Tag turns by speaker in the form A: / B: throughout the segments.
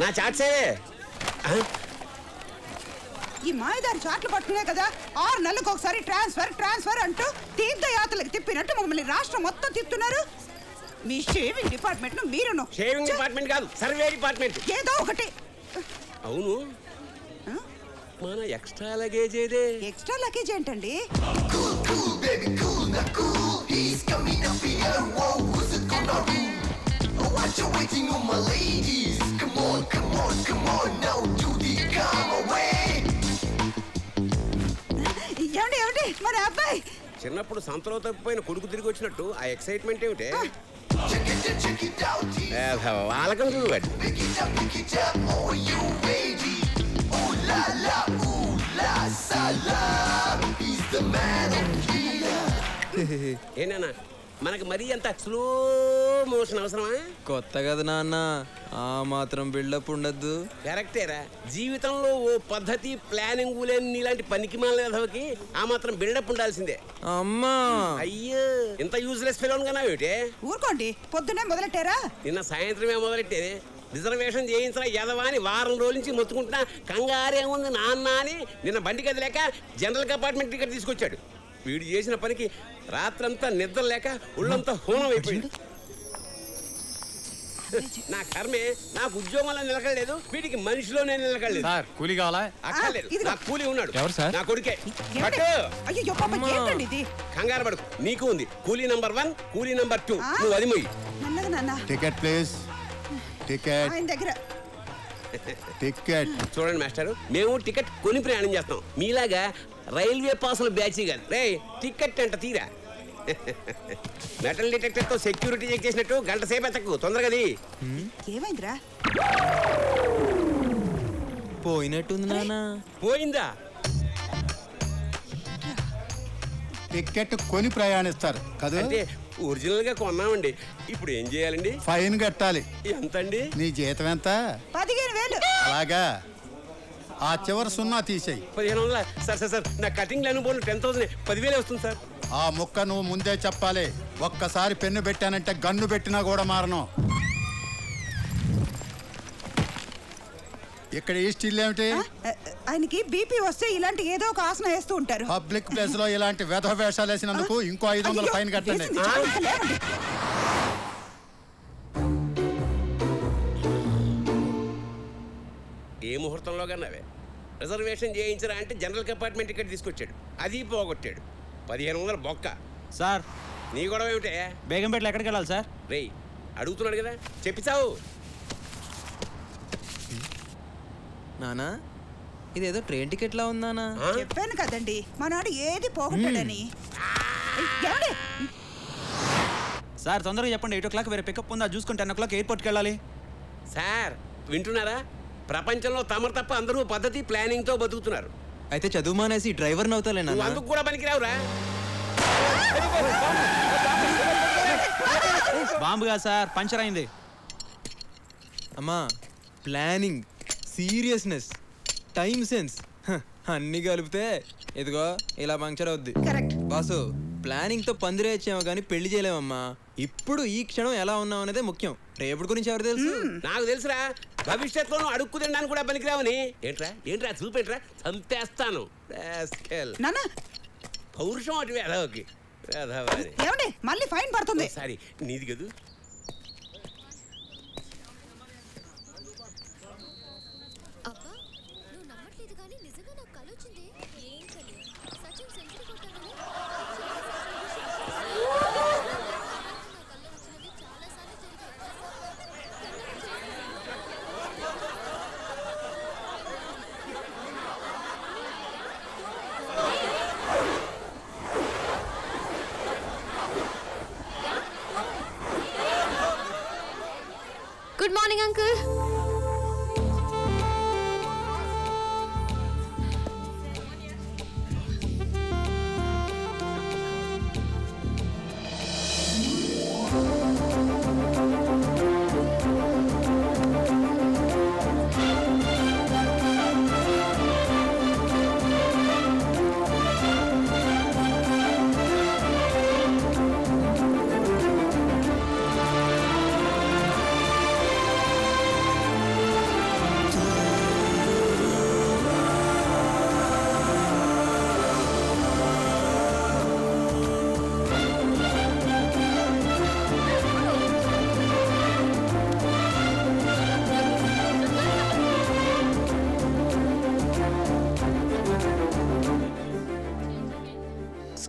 A: నా చాట్సే
B: ఈ మాయదారి చాట్లు పట్టుకునే కదా 6 నెలలకు ఒకసారి ట్రాన్స్ఫర్ అంటూ తీర్థయాత్రలకు తిప్పినట్టు మమ్మల్ని రాష్ట్రం మొత్తం తిప్పుతున్నారు. మీ షేవింగ్ డిపార్ట్మెంట్ మీరును.
A: షేవింగ్ డిపార్ట్మెంట్ కాదు, సర్వే డిపార్ట్మెంట్.
B: ఏదో ఒకటి.
A: అవును, మన ఎక్స్ట్రా లగేజ్ ఏదే?
B: ఎక్స్ట్రా లగేజ్ ఏంటండి? ఏమిటి మన అబ్బాయి
A: చిన్నప్పుడు సంతలో తప్పిపోయిన కొడుకు తిరిగి వచ్చినట్టు ఆ ఎక్సైట్మెంట్ ఏమిటే? వాళ్ళకం చూడు. ఏనా మనకి మరీ అంత స్లో మోషన్ అవసరమా?
C: కొత్త కదా నాన్న, ఆ మాత్రం బిల్డప్ ఉండద్దు.
A: కరెక్టేరా, జీవితంలో ఓ పద్ధతి ప్లానింగ్ లేని ఇలాంటి పనికి మాలకి ఆ మాత్రం బిల్డప్ ఉండాల్సిందే.
C: అమ్మా
A: అయ్యో, ఇంత యూజ్లెస్ ఫెలోన్ కన్నా ఏమిటే?
B: ఊరుకోండి, పొద్దునే మొదలెట్టారా?
A: నిన్న సాయంత్రమే మొదలెట్టేది. రిజర్వేషన్ చేయించిన యదవాని వారం రోజుల నుంచి మొత్తుకుంటున్నా. కంగారేముంది నాన్న అని నిన్న బండి గది లేక జనరల్ కంపార్ట్మెంట్ టికెట్ తీసుకొచ్చాడు. వీడు చేసిన పనికి రాత్రంతా నిద్ర లేక ఒళ్ళంతా హోనం అయిపోయింది. నా కర్మే, నాకు ఉద్యోగంలో నిలకడలేదు, వీడికి మనిషిలోనే నిలకడలేదు.
D: సార్ కూలీ కావాలా?
A: అక్కర్లేదు, నా కూలీ ఉన్నాడు.
D: ఎవరు సార్?
A: నా కొడుకే. పట్టు.
B: అయ్యో పాప, ఏంటండి ఇది?
A: కంగారు పడుకు, నీకు ఉంది కూలీ నంబర్ 1, కూలీ నంబర్ 2. నువ్వు అది మొయ్యి.
B: మెల్లగా నాన్న.
E: Ticket please. టికెట్
B: ఆయన దగ్గర
E: టికెట్.
A: చూడండి మాస్టర్, మేము టికెట్ కొని ప్రయాణం చేస్తాం, మీలాగా రైల్వే పాసులు బ్యాచీ కాదు. రే టికెట్ అంట తీరా. మెటల్ డిటెక్టర్ తో సెక్యూరిటీ చెక్ చేసినట్టు గంట సేపు ఎత్తకు, తొందరగది.
B: ఏమైందిరా?
C: పోయినట్టుంది నాన్న.
A: పోయిందా?
E: టికెట్ కొని ప్రయాణిస్తారు కదా?
A: అంటే ఒరిజినల్ గా కొన్నామండి. ఇప్పుడు ఏం చేయాలండి?
E: ఫైన్ కట్టాలి.
A: ఎంతండి?
E: నీ జీతం ఎంత?
B: 15,000.
E: అలాగా, ఆ చివరి 0 తీసేయి.
A: 1500. సార్ సార్ సార్, నా కటింగ్ అనుభవం 10,000. 10,000 వస్తుంది సార్.
E: ఆ ముక్క నువ్వు ముందే చెప్పాలి. ఒక్కసారి పెన్ను పెట్టానంటే గన్ను పెట్టినా కూడా మారను. ఇక్కడ ఈ స్టిల్ ఏమిటి?
B: ఆయనకి బీపీ వస్తే ఇలాంటి ఏదో ఒక ఆసన వేస్తూ ఉంటారు.
E: పబ్లిక్ ప్లేస్ లో ఇలాంటి వెధ వేషాలు వేసినందుకు ఇంకో 500 ఫైన్ కట్టండి.
A: ఏ ముహూర్తంలో కన్నావే? రిజర్వేషన్ చేయించరా అంటే జనరల్ కంపార్ట్మెంట్ టికెట్ తీసుకొచ్చాడు, అది పోగొట్టాడు. 1500 బొక్క.
D: సార్
A: నీ గొడవ ఏమిటే?
D: బేగంపేటలో ఎక్కడికి వెళ్ళాలి సార్?
A: రేయ్ అడుగుతున్నాడు కదా, చెప్పిస్తావు.
C: నానా ఇదేదో ట్రైన్ టికెట్ లా ఉందానా?
B: చెప్పాను కదండి, మనాడు ఏది పోగొట్టాడని.
D: సార్ తొందరగా చెప్పండి, 8 o'clock వేరే పికప్ ఉందా చూసుకుని 10 o'clock ఎయిర్పోర్ట్కి వెళ్ళాలి.
A: సార్ వింటున్నారా? ప్రపంచంలో తమరు తప్ప అందరూ పద్ధతి ప్లానింగ్ తో బతుకుతున్నారు.
C: అయితే చదువు మానేసి డ్రైవర్ని అవుతాలేనా?
A: నువ్వు అందుకు కూడా పనికిరావురా.
D: బాంబుగా సార్, పంచర్ అయింది.
C: అమ్మా, ప్లానింగ్, సీరియస్నెస్, టైం సెన్స్ అన్నీ కలిపితే ఇదిగో ఇలా పంక్చర్ అవుద్ది. బాసు, ప్లానింగ్ తో పందిరేచ్చామో కానీ పెళ్లి చేయలేమమ్మా. ఇప్పుడు ఈ క్షణం ఎలా ఉన్నాం అనేదే ముఖ్యం. రేపటి గురించి ఎవరు తెలుసు?
A: నాకు తెలుసురా, భవిష్యత్తులో అడుక్కు తినడానికి కూడా పనికిరావని. ఏంట్రా ఏంట్రా చూపేట్రా, చంపేస్తాను. పౌరుషం అటు వేదవకి.
B: మళ్ళీ ఫైన్ పడుతుంది.
A: సారీ, నీది కదూ.
F: Good morning, uncle.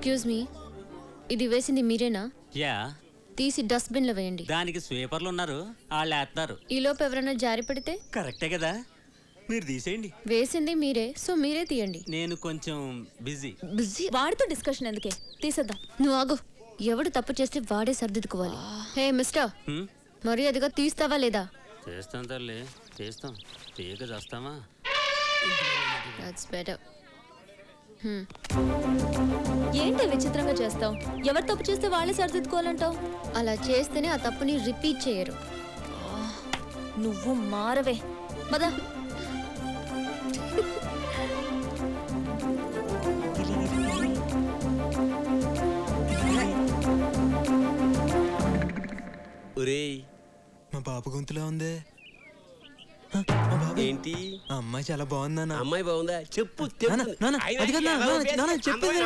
F: Excuse me, ఇది వేసింది మీరేనా?
G: యా,
F: తీసి డస్ట్బిన్ లో వేయండి.
G: దానికి స్వీపర్లు ఉన్నారు, వాళ్ళు వేస్తారు.
F: ఈలోపు ఎవరైనా జారి పడితే?
G: కరెక్టే కదా, మీరు తీసేయండి.
F: వేసింది మీరే, సో మీరే తీయండి.
G: నేను కొంచెం బిజీ.
F: బిజీ? వాడితో డిస్కషన్ ఎందుకే, తీసేద్దాం. నువ్వు ఆగు. ఎవడు తప్పు చేస్తే వాడే సర్దిద్దుకోవాలి. హే మిస్టర్, మరి అదిగా తీస్తావా లేదా?
G: చేస్తాం తల్లి, చేస్తాం. తీయక చేస్తామా?
F: That's better.
H: ఏంటి విచిత్రంగా చేస్తావు? ఎవరు తప్పు చేస్తే వాళ్ళే సరిదిద్దుకోవాలంటావు?
F: అలా చేస్తేనే ఆ తప్పుని రిపీట్ చేయరు.
H: నువ్వు మారవే. పద.
A: ఒరేయ్,
C: మా బాబు గొంతులా ఉందే.
A: ఏంటి
C: ఆ అమ్మాయి చాలా బాగుందన్న.
A: అమ్మాయి బాగుందా? చెప్పు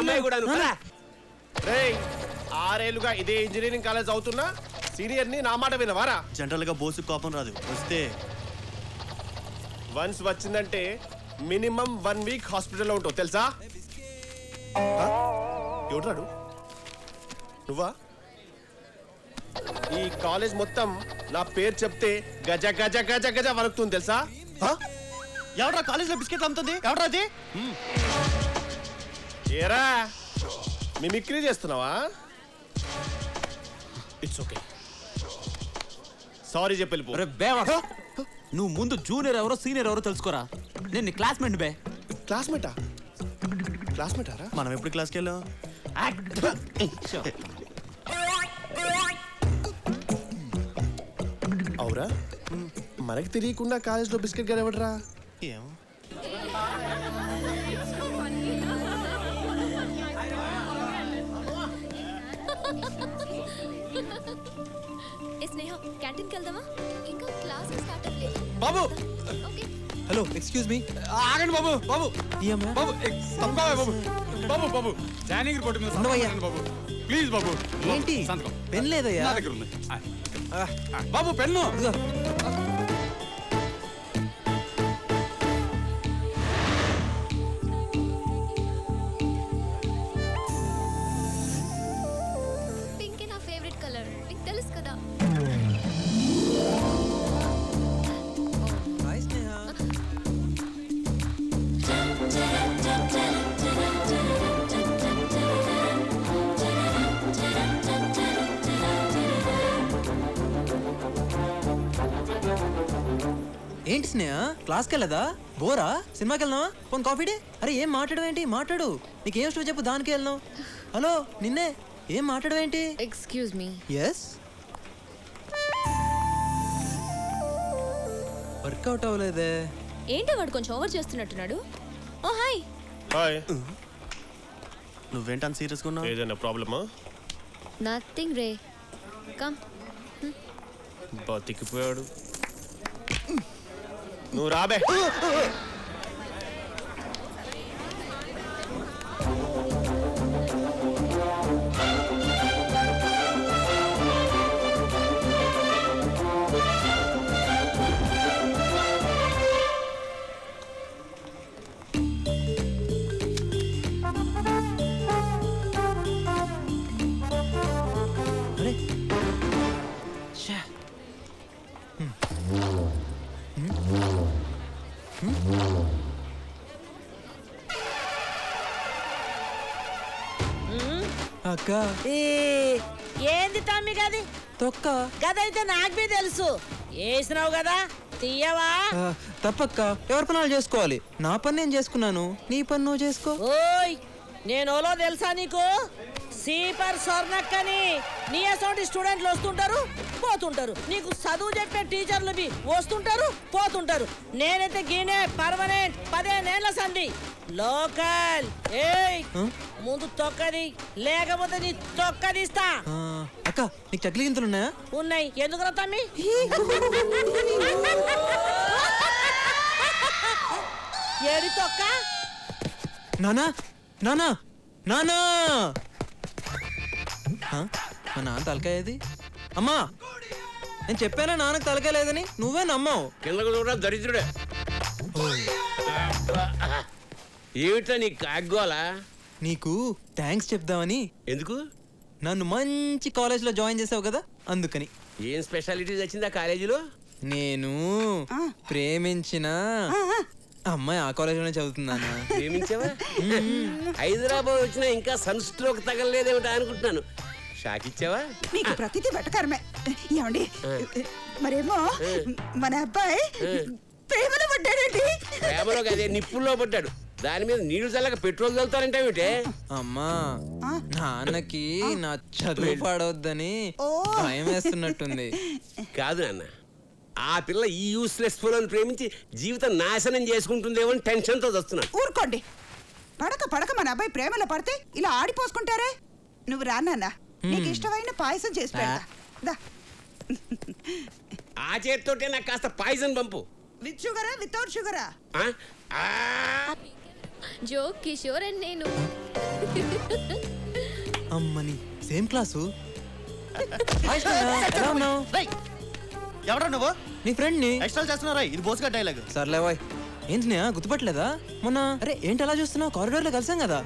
C: అమ్మాయి
A: కూడా
I: రేయ్, 6 ఏళ్లుగా ఇదే ఇంజనీరింగ్ కాలేజ్ అవుతున్నా సీనియర్ ని నా మాట వినవారా?
D: జనరల్ గా బోసు కోపం రాదు, వస్తే
I: వన్స్ వచ్చిందంటే మినిమం 1 వీక్ హాస్పిటల్లో ఉంటావు తెలుసా? ఎవడాడు? నువ్వా? ఈ కాలేజ్ మొత్తం నా పేరు చెప్తే గజ గజ గజ గజ వణుకుతుంది తెలుసా?
D: ఎవరా కాలేజ్ లో బిస్కెట్ అమ్ముతుంది? ఎవరా అది?
I: ఏరా మిమిక్రీ చేస్తున్నావా? ఇట్స్ ఓకే, సారీ చెప్పి వెళ్ళిపో.
D: నువ్వు ముందు జూనియర్ ఎవరో సీనియర్ ఎవరో తెలుసుకోరా. నేను నీ క్లాస్మేట్ బే.
I: క్లాస్మేటా? క్లాస్మేటారా?
D: మనం ఎప్పుడు క్లాస్కి వెళ్ళాం?
I: అవురా, మనకి తెలియకుండా కాలేజ్లో బిస్కెట్ గారు ఎవడరా?
D: ఏమో.
H: స్నేహ, క్యాంటీన్కి వెళ్దామా? ఇంకా క్లాస్ స్టార్ట్ అవ్వలేదు.
C: బాబు,
H: ఓకే.
C: Hello, excuse me.
J: ఆగండి బాబు. బాబు
C: ఈ అమ్మాయి
J: బాబు తప్పవే బాబు. బాబు బాబు జాయినింగ్ రిపోర్ట్ మీద
C: ఉండవయ్యా.
J: బాబు ప్లీజ్ బాబు.
C: ఏంటి
J: సంతకం
C: పెన్ లేదయ్యా?
J: నా దగ్గర ఉంది. బాబు పెన్ను.
C: ఇదిగో.
H: పింక్ నా ఫేవరెట్ కలర్, నీకు తెలుసు కదా.
C: హాయ్ స్నేహ. ఏంటి స్నేహ, క్లాస్కి వెళ్ళదా? బోరా? సినిమాకి వెళ్దామా? పోనీ కాఫీ డే. అరే ఏం మాట్లాడవేంటి? మాట్లాడు. నీకేం స్టో చెప్పు, దానికి వెళ్దాం. హలో నిన్నే, ఏం మాట్లాడవేంటి?
F: Excuse me.
C: ఎస్. వర్కౌట్ అవ్వలేదే.
H: ఏంటి వాడు కొంచెం ఓవర్ చేస్తున్నట్టున్నాడు. Oh hi.
I: హాయ్.
D: నువ్వేంటని సీరియస్గా ఉన్నావు?
I: ఏదైనా ప్రాబ్లమా?
F: నథింగ్ రే, కమ్.
I: బతికిపోయాడు. నువ్వు రాబే.
C: అరే ఛా. అక్క,
K: ఏంది తమ్మి గది?
C: తొక్క.
K: గదైతే నాకు బి తెలుసు, వేసినావు కదా, తీయవా?
C: తప్పక్క, ఎవరి పనులు చేసుకోవాలి. నా పని నేను చేసుకున్నాను, నీ పని నువ్వు చేసుకో.
K: ఓయ్, నేనోలో తెలుసా నీకు? సీపర్ స్వర్ణక్కని. నీ అసోంటి స్టూడెంట్లు వస్తుంటారు పోతుంటారు, నీకు చదువు చెప్పే టీచర్లు బి వస్తుంటారు పోతుంటారు. నేనైతే గీనే పర్మనెంట్ 15 ఏళ్ల సంధి లోకల్. ఏయ్, ముందు తొక్కది, లేకపోతే నీ తొక్కదిస్తా.
C: అక్క, నీకు చక్లి గింతలు ఉన్నాయా?
K: ఉన్నాయి. ఎందుకు తమ్మి? ఏడి తొక్క?
C: నానా, నానా, నానా. మా నాన్న తలకాయది. అమ్మా, నేను చెప్పానా నాన్నకు తలకాయ లేదని? నువ్వే నమ్మావు.
A: కిందకు చూడ దరిద్రుడే. ఏమిటా నీ కాగ్గోలా?
C: నీకు థ్యాంక్స్ చెప్దామని.
A: ఎందుకు?
C: నన్ను మంచి కాలేజ్లో జాయిన్ చేసావు కదా అందుకని.
A: ఏం స్పెషాలిటీస్ వచ్చిందా కాలేజీలో?
C: నేను ప్రేమించిన అమ్మాయి ఆ కాలేజీలోనే చదువుతున్నానా.
A: ప్రేమించావా? హైదరాబాద్ వచ్చినా ఇంకా సన్ స్ట్రోక్ తగలలేదేమిటా అనుకుంటున్నాను. షాక్ ఇచ్చావా?
B: మీకు ప్రతిదీ వెటకరమే. ఏమండి మరేమో మన అబ్బాయి ప్రేమలో పడ్డాడండి.
A: ప్రేమలో అదే నిప్పుల్లో పడ్డాడు. దాని మీద నీళ్లు చల్లక పెట్రోల్ చల్లుతారంటే
C: అమ్మా నాన్నకి నా చదువు పాడవద్దని భయం వేస్తున్నట్టుంది.
A: కాదు నాన్న, ఆ పిల్ల ఈ యూస్లెస్ ఫోన్ ప్రేమించి జీవితం నాశనం చేసుకుంటుందేమో అని టెన్షన్తో వస్తున్నాను.
B: ఊరుకోండి. పడక మన అబ్బాయి ప్రేమలో పడితే ఇలా ఆడిపోసుకుంటారే. నువ్వు రానా, నీకు ఇష్టమైన పాయసం చేసి పెడతా. దా.
A: ఆ చేతితోటే నాకు కాస్త పాయిజన్ పంపు.
B: విత్ షుగరా వితౌట్ షుగరా?
F: జో కిషోర్ అండ్ నేను
C: అమ్మని సేమ్ క్లాసు. ఎలా ఉన్నావు?
L: ఎవడా నువ్వు?
C: నీ ఫ్రెండ్ ని.
L: ఎక్స్ట్రా చేస్తున్నారా? ఇది బోసుగా డైలాగ్.
C: సర్లే బాయ్. ఏం స్నేహ గుర్తుపట్టలేదా మొన్న? అరే ఏంటి అలా చూస్తున్నావు? కారిడార్లో కలిసాం కదా.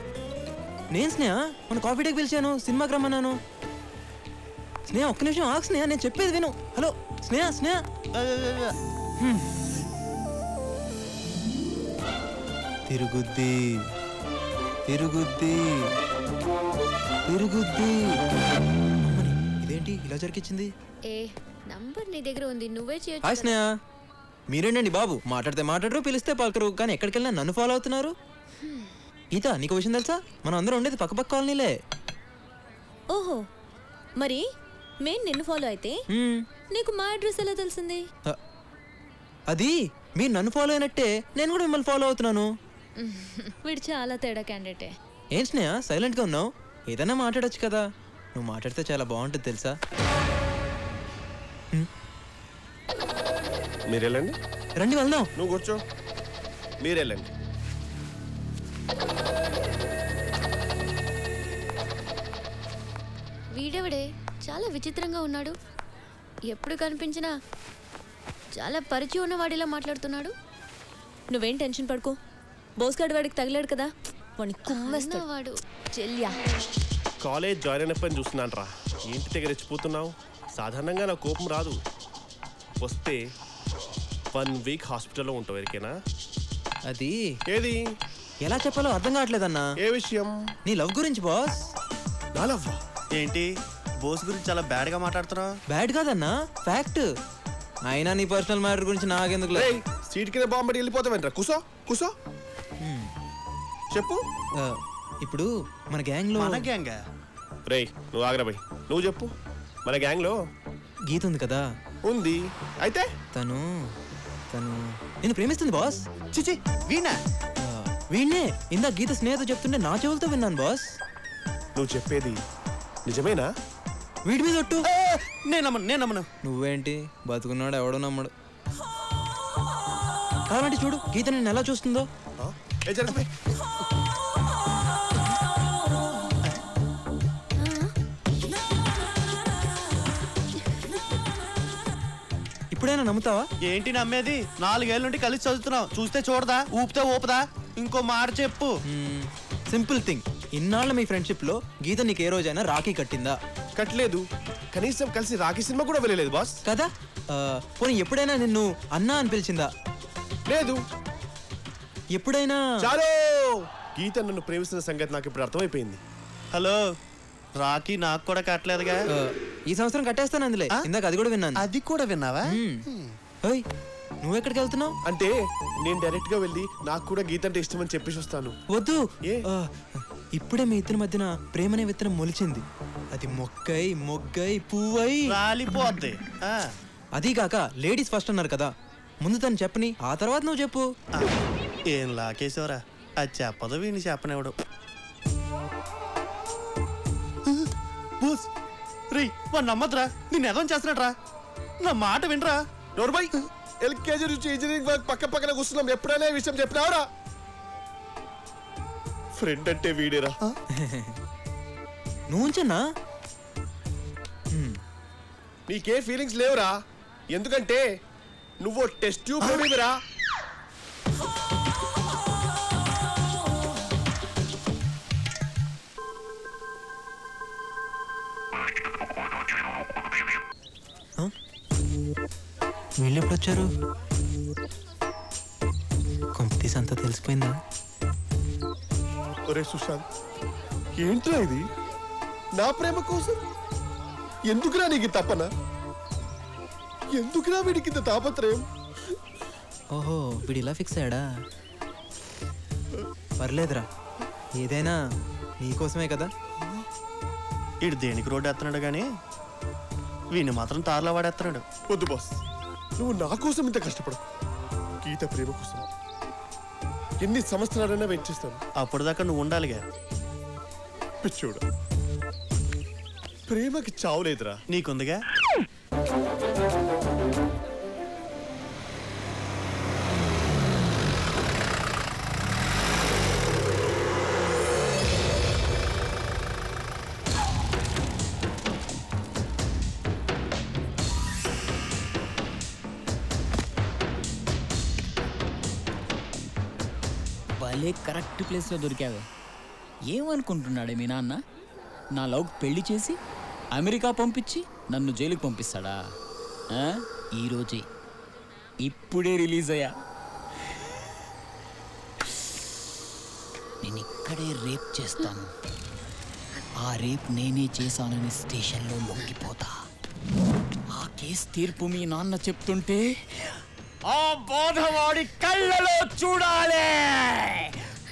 C: నేను స్నేహ మొన్న కాఫీ డేకి పిలిచాను, సినిమాకి రమ్మన్నాను. స్నేహ ఒక్క నిమిషం ఆగు స్నేహ, నేను చెప్పేది విను. హలో స్నేహ. స్నేహ తిరుగుద్ది తిరుగుద్ది తిరుగుద్ది. ఇదేంటి ఇలా జరిగించింది?
F: ఏ నంబర్ నీ దగ్గర ఉంది, నువ్వే చేయొచ్చు.
C: హాయ్ స్నేహ. మీరేంటండి బాబు, మాట్లాడితే మాట్లాడరు, పిలిస్తే పలకరు, కానీ ఎక్కడికి వెళ్ళినా నన్ను ఫాలో అవుతున్నారు. గీత నీకు విషయం తెలుసా? మనం అందరం ఉండేది పక్క కాలనీలే.
H: ఓహో, మరి మేము నిన్ను ఫాలో అయితే నీకు మా అడ్రస్ ఎలా తెలిసింది?
C: అది మీరు నన్ను ఫాలో అయినట్టే నేను కూడా మిమ్మల్ని ఫాలో అవుతున్నాను.
H: వీడు చాలా తేడా క్యాండిడేటే.
C: ఏం స్నేహ సైలెంట్గా ఉన్నావు? ఏదైనా మాట్లాడొచ్చు కదా. నువ్వు మాట్లాడితే చాలా బాగుంటుంది తెలుసా.
I: మీరు వెళ్ళండి.
C: రండి వెళ్దాం.
I: నువ్వు కూర్చో. మీరు వెళ్ళండి.
F: వీడెవడే చాలా విచిత్రంగా ఉన్నాడు. ఎప్పుడు కనిపించినా చాలా పరిచయం ఉన్నవాడిలా మాట్లాడుతున్నాడు.
H: నువ్వేం టెన్షన్ పడుకో, బోస్గాడు వాడికి తగిలాడు కదా, వాడిని కుమ్మేస్తాడు
F: వాడు.
H: చెల్యా
I: కాలేజ్ జాయిన్ అయినప్పని చూస్తున్నాను రా. ఏంటి దగ్గర రెచ్చిపోతున్నావు? సాధారణంగా నా కోపం రాదు. వస్తే 1 వీక్ హాస్పిటల్లో ఉంటావు. ఎరికేనా?
C: అది
I: ఏది
C: ఎలా చెప్పాలో అర్థం కావట్లేదన్నా.
I: ఏ విషయం?
C: నీ లవ్ గురించి బాస్.
I: నా లవ్
L: ఏంటి? బోస్ గురించి చాలా బ్యాడ్ గా మాట్లాడుతున్నావు.
C: బ్యాడ్ కాదన్నా, ఫ్యాక్ట్. అయినా నీ పర్సనల్ మ్యాటర్ గురించి నాకెందుకు?
I: సీట్ కింద బాంబడి వెళ్ళిపోతావేంట్రా? కూసో కూసో. చెప్పు.
C: ఇప్పుడు మన గ్యాంగ్ లో.
L: మన గ్యాంగ్?
I: రేయ్ నువ్వు ఆగ్రా బై. నువ్వు చెప్పు. మన గ్యాంగ్ లో
C: గీత ఉంది కదా.
I: ఉంది. అయితే
C: తను నేను ప్రేమిస్తుంది బాస్.
L: చిచి వీణా?
C: వీణ్ణే ఇందా గీత స్నేహితుడు చెప్తుంటే నా చెవులతో విన్నాను బాస్.
I: నువ్వు చెప్పేది నిజమేనా?
C: వీడి మీద ఒట్టు.
L: నేను నమ్మను.
C: నువ్వేంటి బతుకున్నాడు ఎవడో నమ్మడు. కావాలంటే చూడు గీత నేను ఎలా చూస్తుందో. ఇప్పుడైనా నమ్ముతావా?
L: ఏంటి నమ్మేది? 4 ఏళ్ళ నుండి కలిసి చదువుతున్నావు. చూస్తే చూడదా, ఊపితే ఊపదా? ఇంకో మాట చెప్పు.
C: Simple thing. ఇన్నాళ్ళ మీ ఫ్రెండ్షిప్ లో గీత నీకు ఏ రోజైనా రాఖీ కట్టిందా?
I: కట్టలేదు. కనీసం కలిసి రాఖీ సినిమా కూడా వెళ్ళలేదు బాస్.
C: కదా. పోనీ ఎప్పుడైనా నిన్ను అన్నా అని పిలిచిందా?
I: లేదు.
C: ఎప్పుడైనా?
I: చాలు. గీత నన్ను ప్రేమిస్తున్న సంగతి నాకు ఇప్పుడు అర్థమైపోయింది.
L: హలో, రాఖీ నాకు కూడా కట్టలేదుగా.
C: ఈ సంవత్సరం కట్టేస్తాను అందులో. ఇందాక అది కూడా విన్నాను.
L: అది కూడా విన్నావా?
C: నువ్వు ఎక్కడికి వెళ్తున్నావు?
I: అంటే నేను డైరెక్ట్ గా వెళ్ళి నాకు కూడా గీత అంటే ఇష్టం అని చెప్పేసి వస్తాను.
C: వద్దు. ఇప్పుడే మీ ఇద్దరి మధ్యన ప్రేమనే విత్తనం మొలిచింది. అది మొగ్గై పువ్వై
L: రాలిపోద్ది.
C: అదీగాక లేడీస్ ఫస్ట్ అన్నారు కదా. ముందు తను చెప్పని, ఆ తర్వాత నువ్వు చెప్పు.
L: ఏం లాకేశ్వరా, అది చెప్పదు వీడిని చెప్పనివ్వడు. రే వాడు నమ్మద్రా, నిన్ను ఎదం చేస్తున్నాడు రా. నా మాట వినరా.
I: నోర్మై ఎల్కేజీ నుంచి ఇంజనీరింగ్ వర్క్ పక్కన కూర్చున్నాం. ఎప్పుడైనా ఈ విషయం చెప్పినావరా? ఫ్రెండ్ అంటే వీడేరా.
C: నువ్వు ఉంచన్నా.
I: నీకే ఫీలింగ్స్ లేవురా. ఎందుకంటే నువ్వు టెస్ట్ ట్యూబ్ బేబీరా.
C: వీళ్ళు ఎప్పుడు వచ్చారు? కంపెనీస్ అంతా తెలిసిపోయిందా?
I: ఒరే సుశాంత్, ఏంట్రా ఇది? నా ప్రేమ కోసం ఎందుకురా నీకు తప్పన? ఎందుకురా వీడికి ఇంత తాపత్రయం?
C: ఓహో, వీడు ఇలా ఫిక్స్ అయ్యాడా? పర్లేదురా, ఏదైనా నీకోసమే కదా.
L: ఇడు దేనికి రోడ్డు ఎత్తనాడు కానీ వీడిని మాత్రం తారలో వాడేస్తున్నాడు.
I: వద్దు బాస్, నువ్వు నా కోసం ఇంత కష్టపడకు. గీత ప్రేమ కోసం ఎన్ని సంవత్సరాలైనా వెయిట్ చేస్తాను.
L: అప్పుడు దాకా నువ్వు ఉండాలిగా.
I: పిచ్చోడు, ప్రేమకి చావు లేదురా.
L: నీకుందిగా.
M: భలే కరెక్ట్ ప్లేస్లో దొరికావే. ఏమనుకుంటున్నాడే మీ నాన్న? నా లవ్కి పెళ్లి చేసి అమెరికా పంపించి నన్ను జైలుకి పంపిస్తాడా? ఈరోజే ఇప్పుడే రిలీజ్ అయ్యా. నేను ఇక్కడే రేప్ చేస్తాను. ఆ రేప్ నేనే చేశానని స్టేషన్లో లొంగిపోతా. ఆ కేసు తీర్పు మీ నాన్న చెప్తుంటే ఆ బాధవాడి కళ్ళలో చూడాలి.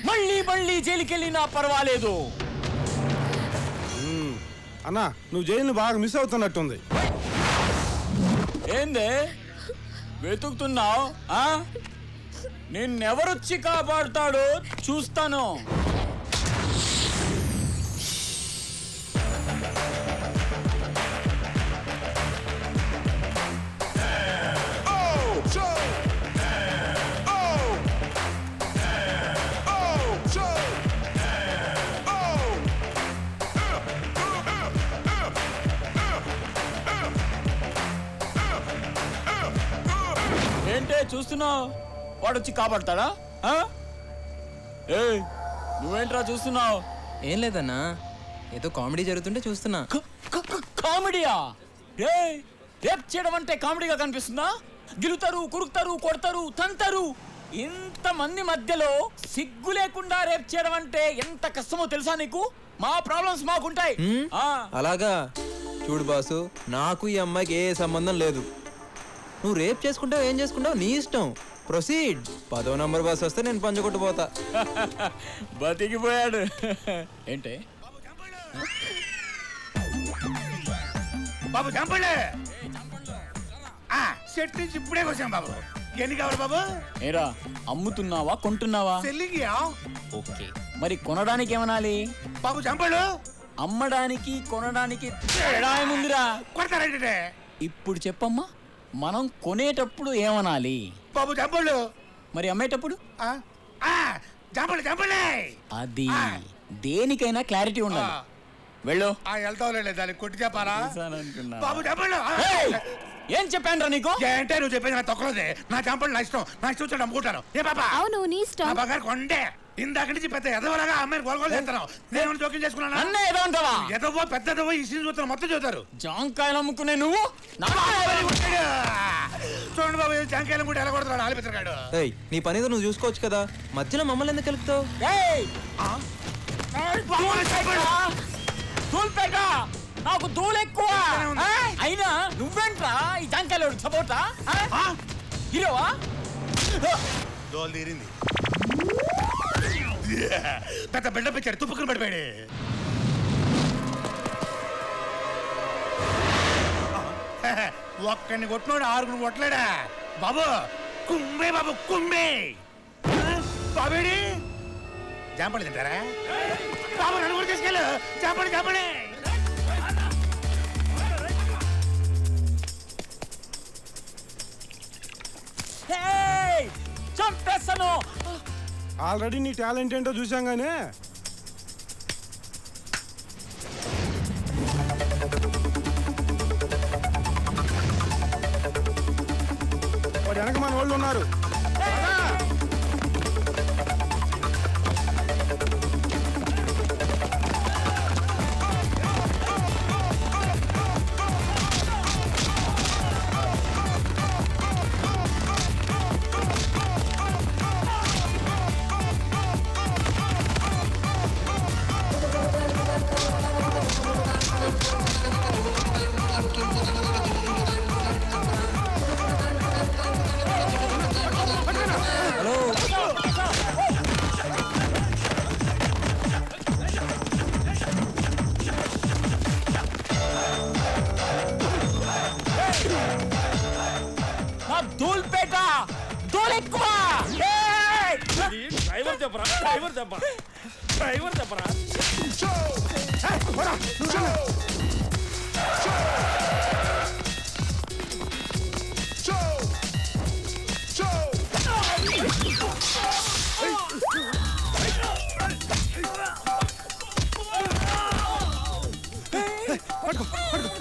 M: మళ్ళీ మళ్ళీ జైలుకెళ్ళినా పర్వాలేదు.
J: అన్నా, నువ్వు జైలుని బాగా మిస్ అవుతున్నట్టుంది.
M: ఏందే వెతుకుతున్నావు? నిన్నెవరొచ్చి కాపాడుతాడో చూస్తాను. ఏంటే చూస్తున్నావు? వాడొచ్చి కాపాడతాడా? ఏయ్, నువ్వేంట్రా చూస్తున్నావు?
C: ఏం లేదన్నా, ఏదో కామెడీ జరుగుతుంటే చూస్తున్నా.
M: కామెడీయా? రేప్ చేయడం అంటే కామెడీగా కనిపిస్తుందా? గిలుతారు, కురుకుతారు, కొడతారు, తంతారు. ఇంతమంది మధ్యలో సిగ్గు లేకుండా రేప్ చేయడం అంటే ఎంత కష్టమో తెలుసా నీకు? మా ప్రాబ్లమ్స్ మాకుంటాయి.
C: అలాగా? చూడు బాసు, నాకు ఈ అమ్మాయికి ఏ సంబంధం లేదు. నువ్వు రేప్ చేసుకుంటావు, ఏం చేసుకుంటావు నీ ఇష్టం. ప్రొసీడ్. 10వ నంబర్ బస్ వస్తే నేను పంచుకొట్టుపోతా.
M: బతికిపోయాడు. ఏంటే
N: బాబు చంపండి. సెట్ నుంచి ఇప్పుడే వచ్చాం బాబు. ఎన్ని కావాలి బాబు?
M: ఏరా, అమ్ముతున్నావా కొంటున్నావా?
N: సెల్లింగ్.
M: ఓకే, మరి కొనడానికి ఏమనాలి?
N: బాబు చంపడు.
M: అమ్మడానికి కొనడానికి తేడా ఏముందిరా?
N: కొడతారంటే
M: ఇప్పుడు చెప్పమ్మా, మనం కొనేటప్పుడు ఏమనాలి?
N: బాబు చంపడు.
M: మరి అమ్మేటప్పుడు?
N: చంపండి చంపండి.
M: అది దేనికైనా క్లారిటీ ఉండాలి. వెళ్ళు.
N: వెళ్తావులే, దానికి కొట్టి చెప్పాలా? బాబు చంపండి.
M: ఏం చెప్పాను రా నీకు?
N: ఏంటే నువ్వు చెప్పేది? నా తొక్కలోదే. నా చంపండి నా ఇష్టం. నా ఇష్టం వచ్చాడు అమ్ముకుంటాను. ఏ బాబా?
F: అవును, నీ ఇష్టం.
N: నా బంగారు కొండే. ఇందాక నుంచి పెద్ద ఎదవలాగా అమ్మాయిని గోల్గోలు చేస్తాను. నేను జోక్యం చేసుకున్నాను.
M: అన్నీ ఏదో అంటావా?
N: ఎదవో పెద్దదవో ఈ సీన్ చూస్తారు, మొత్తం చూస్తారు.
M: జాంకాయలు అమ్ముకునే నువ్వు
N: చూడండి బాబు, జాంకాయలు కూడా ఎలా కొడతాడు ఆలిపిస్తాడు.
C: నీ పని నువ్వు చూసుకోవచ్చు కదా, మధ్యలో మమ్మల్ని ఎందుకు కలుపుతావు?
M: నాకు దూలు ఎక్కువ. అయినా నువ్వేంట్రా ఈ జాంకాయలు సపోర్టా? హీరోవా?
N: దోలు తీరింది. పెద్ద బిల్డప్ ఇచ్చాడు, తుప్పుకుని పడిపోయాడు. ఒక్కడిని కొట్టినాడు, 6 కొట్టలేడా బాబు? కుంభే బాబు, కుంభే. బాబేడి జాంపడి తింటారా బాబు? నన్ను కూడా తీసుకెళ్ళు. జాంపడి జాంపడి.
M: చంపేస్తాను.
J: ఆల్రెడీ నీ టాలెంట్ ఏంటో చూసాం గానీ వాడు వెనక మన వాళ్ళు ఉన్నారు.
M: డ్రైవర్ దెబ్బ డ్రైవర్ దెబ్బరా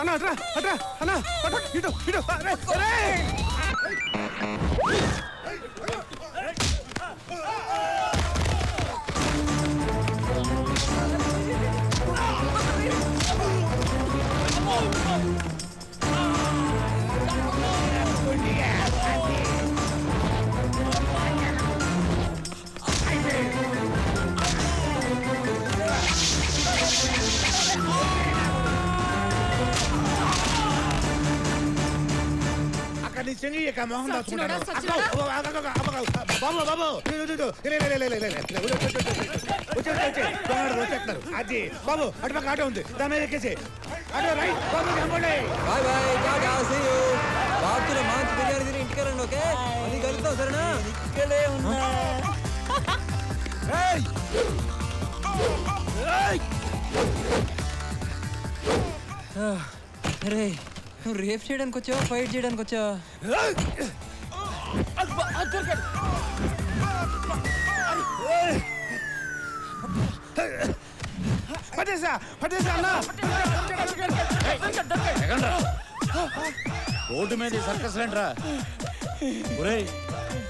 N: అన్నా అట్రా అట్రా అన్నా ఇటు ఇటు చెంగి మోహన్ బాబు బాబు వచ్చేస్తున్నారు అది బాబు అటుపక్క ఆటో ఉంది దాని మీద ఎక్కేసి ఆటో రైట్ బాబు చంపండి
C: bye bye tata see you బాబుతో మంచి బిర్యానీ తిని ఇంటికి రండి ఓకే అది కలుద్దాం సరేనా ఇక్కడే ఉన్నా ఏయ్ ఏయ్ అరే నువ్వు రేప్ చేయడానికి వచ్చావా ఫైట్ చేయడానికి వచ్చావా
N: రోడ్డు మీద సర్కస్ రండ్రా ఒరే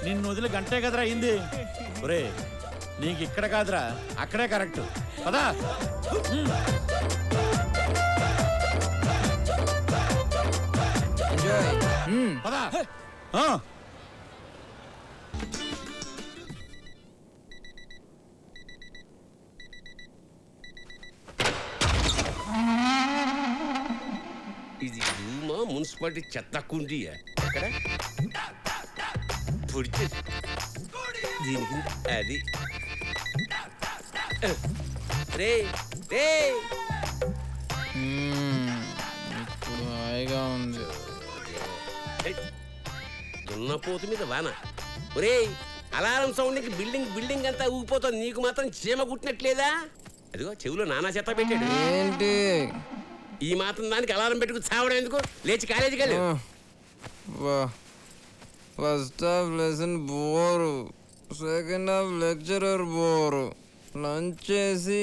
N: నిన్ను వదిలి గంటే కదరా అయింది ఒరే నీకు ఇక్కడ కాదురా అక్కడే కరెక్ట్ పదా పదా
A: ఇది రూమా మున్సిపాలిటీ చెత్త కుండీయా అక్కడ పొడిచే దీనికి అది రే రే
C: ఇప్పుడు హాయిగా ఉంది
A: దున్నపోతు మీద వాన ఒరే అలారం సౌండ్కి బిల్డింగ్ అంతా ఊగిపోతుంది నీకు మాత్రం చీమ కుట్టినట్లేదా అదిగో చెవిలో నానా చెత్త పెట్టాడు
C: ఏంటి
A: ఈ మాత్రం దానికి అలారం పెట్టుకు చావడం ఎందుకు లేచి కాలేజీకి వెళ్ళి
C: first half lesson bore second half lecturer bore lunch చేసి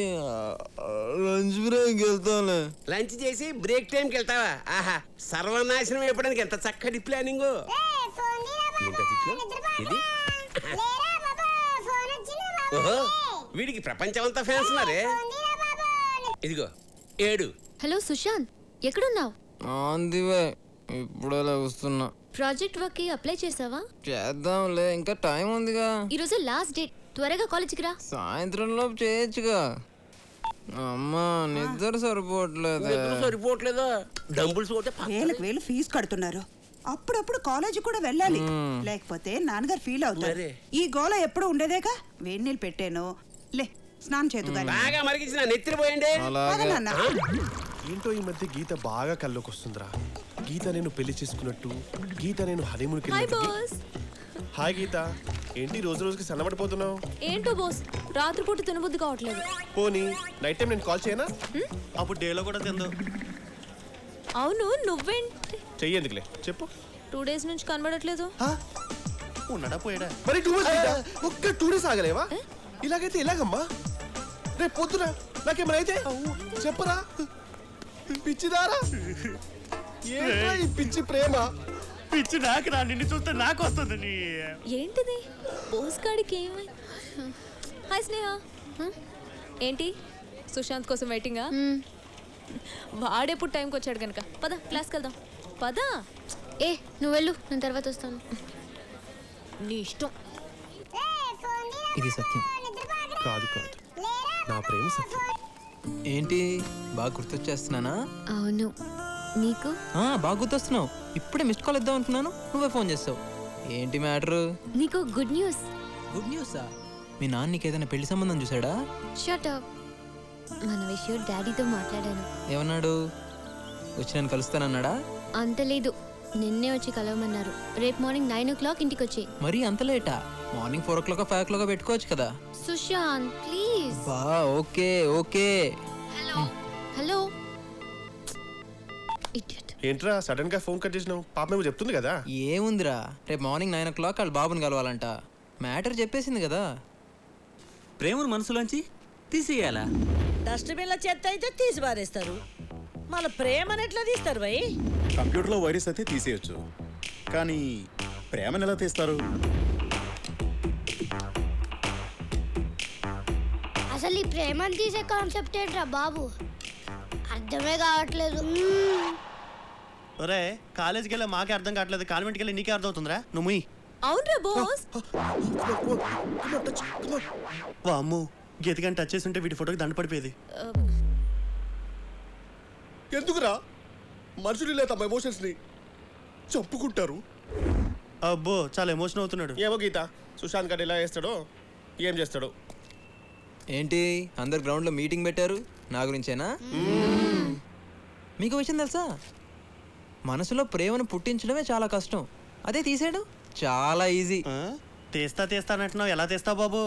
C: లంచ్ బ్రేక్ వెళ్తాంలే
A: లంచ్ చేసి బ్రేక్ టైంకి వెళ్తావా ఆహా సర్వనాశనం అయిపోవడానికి ఎంత చక్కటి ప్లానింగ్ ఇది ఓహో వీడికి ప్రపంచం అంతా ఫ్యాన్స్ ఉన్నారే ఇదిగో 7
F: హలో సుశాంత్ ఎక్కడున్నావు
C: ఆన్ ది వే ఇప్పుడే వస్తున్నా
F: ప్రాజెక్ట్ వర్క్ కి అప్లై చేసావా
C: చేద్దాంలే ఇంకా టైం ఉందిగా
F: ఈరోజు లాస్ట్ డేట్ త్వరగా కాలేజీకి రా
C: సాయంత్రం లోపు చేయొచ్చుగా అమ్మా నిద్ర
A: సరిపోవట్లేదా డంబుల్స్
B: వేలకు వేలు ఫీజు కడుతున్నారు అప్పుడప్పుడు కాలేజీ కూడా వెళ్ళాలి లేకపోతే నాన్నగారు ఫీల్ అవుతారు ఈ గోల ఎప్పుడు ఉండేదేగా వేడి నీళ్ళు పెట్టాను లే స్నానం చేతు
A: బాగా మరిగించిన నెత్తిరి పోయండి
I: ఏంటో ఈ మధ్య గీత బాగా కల్లోకి వస్తుందిరా గీత నేను పెళ్లి చేసుకున్నట్టు గీత నేను హనీమూన్కి హాయ్ గీత ఏంటి రోజు రోజుకి సన్నబడిపోతున్నావు
H: ఏంటో బాస్ రాత్రిపూట తినబుద్ధి కావట్లేదు
I: పోనీ నైట్ టైం నేను కాల్ చేయనా అప్పుడు డేలో కూడా తిందో
H: అవును నువ్వేంటి
I: చెయ్యేందుకులే చెప్పు
H: 2 days నుంచి కనబడట్లేదు
I: ఉన్నాడా పోయాడా మరి 2 days ఒక్క 2 days ఆగలేవా ఇలాగైతే ఇలాగమ్మా రేపు పొద్దున నాకేమైనా అయితే చెప్పరా పిచ్చిదారా ఏంట్రా ఈ పిచ్చి ప్రేమ
N: పిచ్చి నాకు రా నిన్ను చూస్తే నాకు వస్తుంది
H: ఏంటిది బోస్ గాడికి ఏమై హాయ్ స్నేహ ఏంటి సుశాంత్ కోసం వెయిటింగా వాడెప్పుడు టైంకి వచ్చాడు కనుక పద క్లాస్కి వెళ్దాం పద
F: ఏ నువ్వు వెళ్ళు నేను తర్వాత వస్తాను
H: నీ ఇష్టం
C: ఇది సత్యం
I: కాదు కాదు నా ప్రేమ సత్యం
C: ఏంటి బాగా గుర్తొచ్చేస్తున్నానా
F: అవును నీకు
C: బాగా గుర్తొస్తున్నావు ఇప్పుడే మిస్డ్ కాల్ ఇద్దాం అనుకున్నాను నువ్వే ఫోన్ చేస్తావు ఏంటి మ్యాటర్
F: నీకు గుడ్ న్యూస్
C: గుడ్ న్యూసా మీ నాన్న నీకు ఏదైనా పెళ్లి సంబంధం చూసాడా
F: షట్ అప్ మన విషయం డాడీతో మాట్లాడాను
C: ఏమన్నాడు వచ్చి నన్ను కలుస్తానన్నాడా
F: అంత లేదు నిన్నే వచ్చి కలవమన్నారు. రేపు మార్నింగ్ 9 o'clock ఇంటికి వచ్చి.
C: మరి అంత లేటా? మార్నింగ్ 4 o'clock 5 o'clock పెట్టుకోవచ్చు కదా.
F: సుశాంత్ ప్లీజ్.
C: బా ఓకే ఓకే.
F: Hello hello.
I: ఏంట్రా సడన్ గా ఫోన్ కట్ చేసినావు? పాప మేము చెప్తుంది కదా.
C: ఏముందిరా, రేపు మార్నింగ్ 9 o'clock వాళ్ళ బాబుని కలవాలంట. మ్యాటర్ చెప్పేసింది కదా.
G: ప్రేమను మనసులోంచి తీసేయాలా?
K: డస్ట్బిన్ల చెత్త అయితే తీసి పారేస్తారు, మన ప్రేమను ఎట్లా తీస్తారు భయ్?
O: కంప్యూటర్లో వైరస్ అయితే తీసేయచ్చు, కానీ ప్రేమను ఎలా తీస్తారు?
P: అసలు ఈ ప్రేమను తీసే కాన్సెప్ట్ ఏంట్రా బాబు, అర్థమే కావట్లేదు.
L: ఒరే కాలేజీకి వెళ్ళి మాకే అర్థం కావట్లేదు, కాన్వెంట్కి వెళ్ళి నీకే అర్థం అవుతుందిరా. నువ్వు
H: అవునరా బాస్.
L: అమ్ము గీతగాని టచ్ చేసి ఉంటే వీటి ఫోటోకి దండ పడిపోయేది.
I: ఎందుకురా మనుషులు ఇలా తమ ఎమోషన్స్ ని చంపుకుంటారు?
L: అబ్బో చాలా ఎమోషన్ అవుతున్నాడు.
I: ఏమో గీత, సుశాంత్ గడ్ ఎలా చేస్తాడో ఏం చేస్తాడో.
C: ఏంటి అందరు గ్రౌండ్లో మీటింగ్ పెట్టారు నా గురించేనా? మీకు విషయం తెలుసా, మనసులో ప్రేమను పుట్టించడమే చాలా కష్టం, అదే తీసేయడం చాలా ఈజీ.
L: తీస్తానంటున్నావు, ఎలా తీస్తావు బాబు?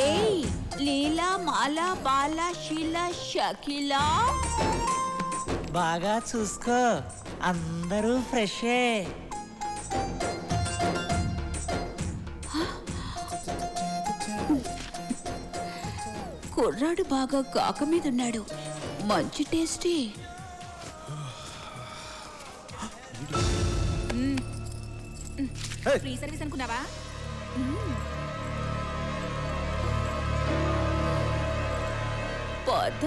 B: ఏయ్ లీలా మాలా బాలా షీలా షకీలా,
K: బాగా చూసుకో, అందరూ ఫ్రెషే.
B: కుర్రాడు బాగా కాక మీద ఉన్నాడు, మంచి టేస్టీ. ఫ్రీ సర్వీస్ అనుకున్నావా? పద.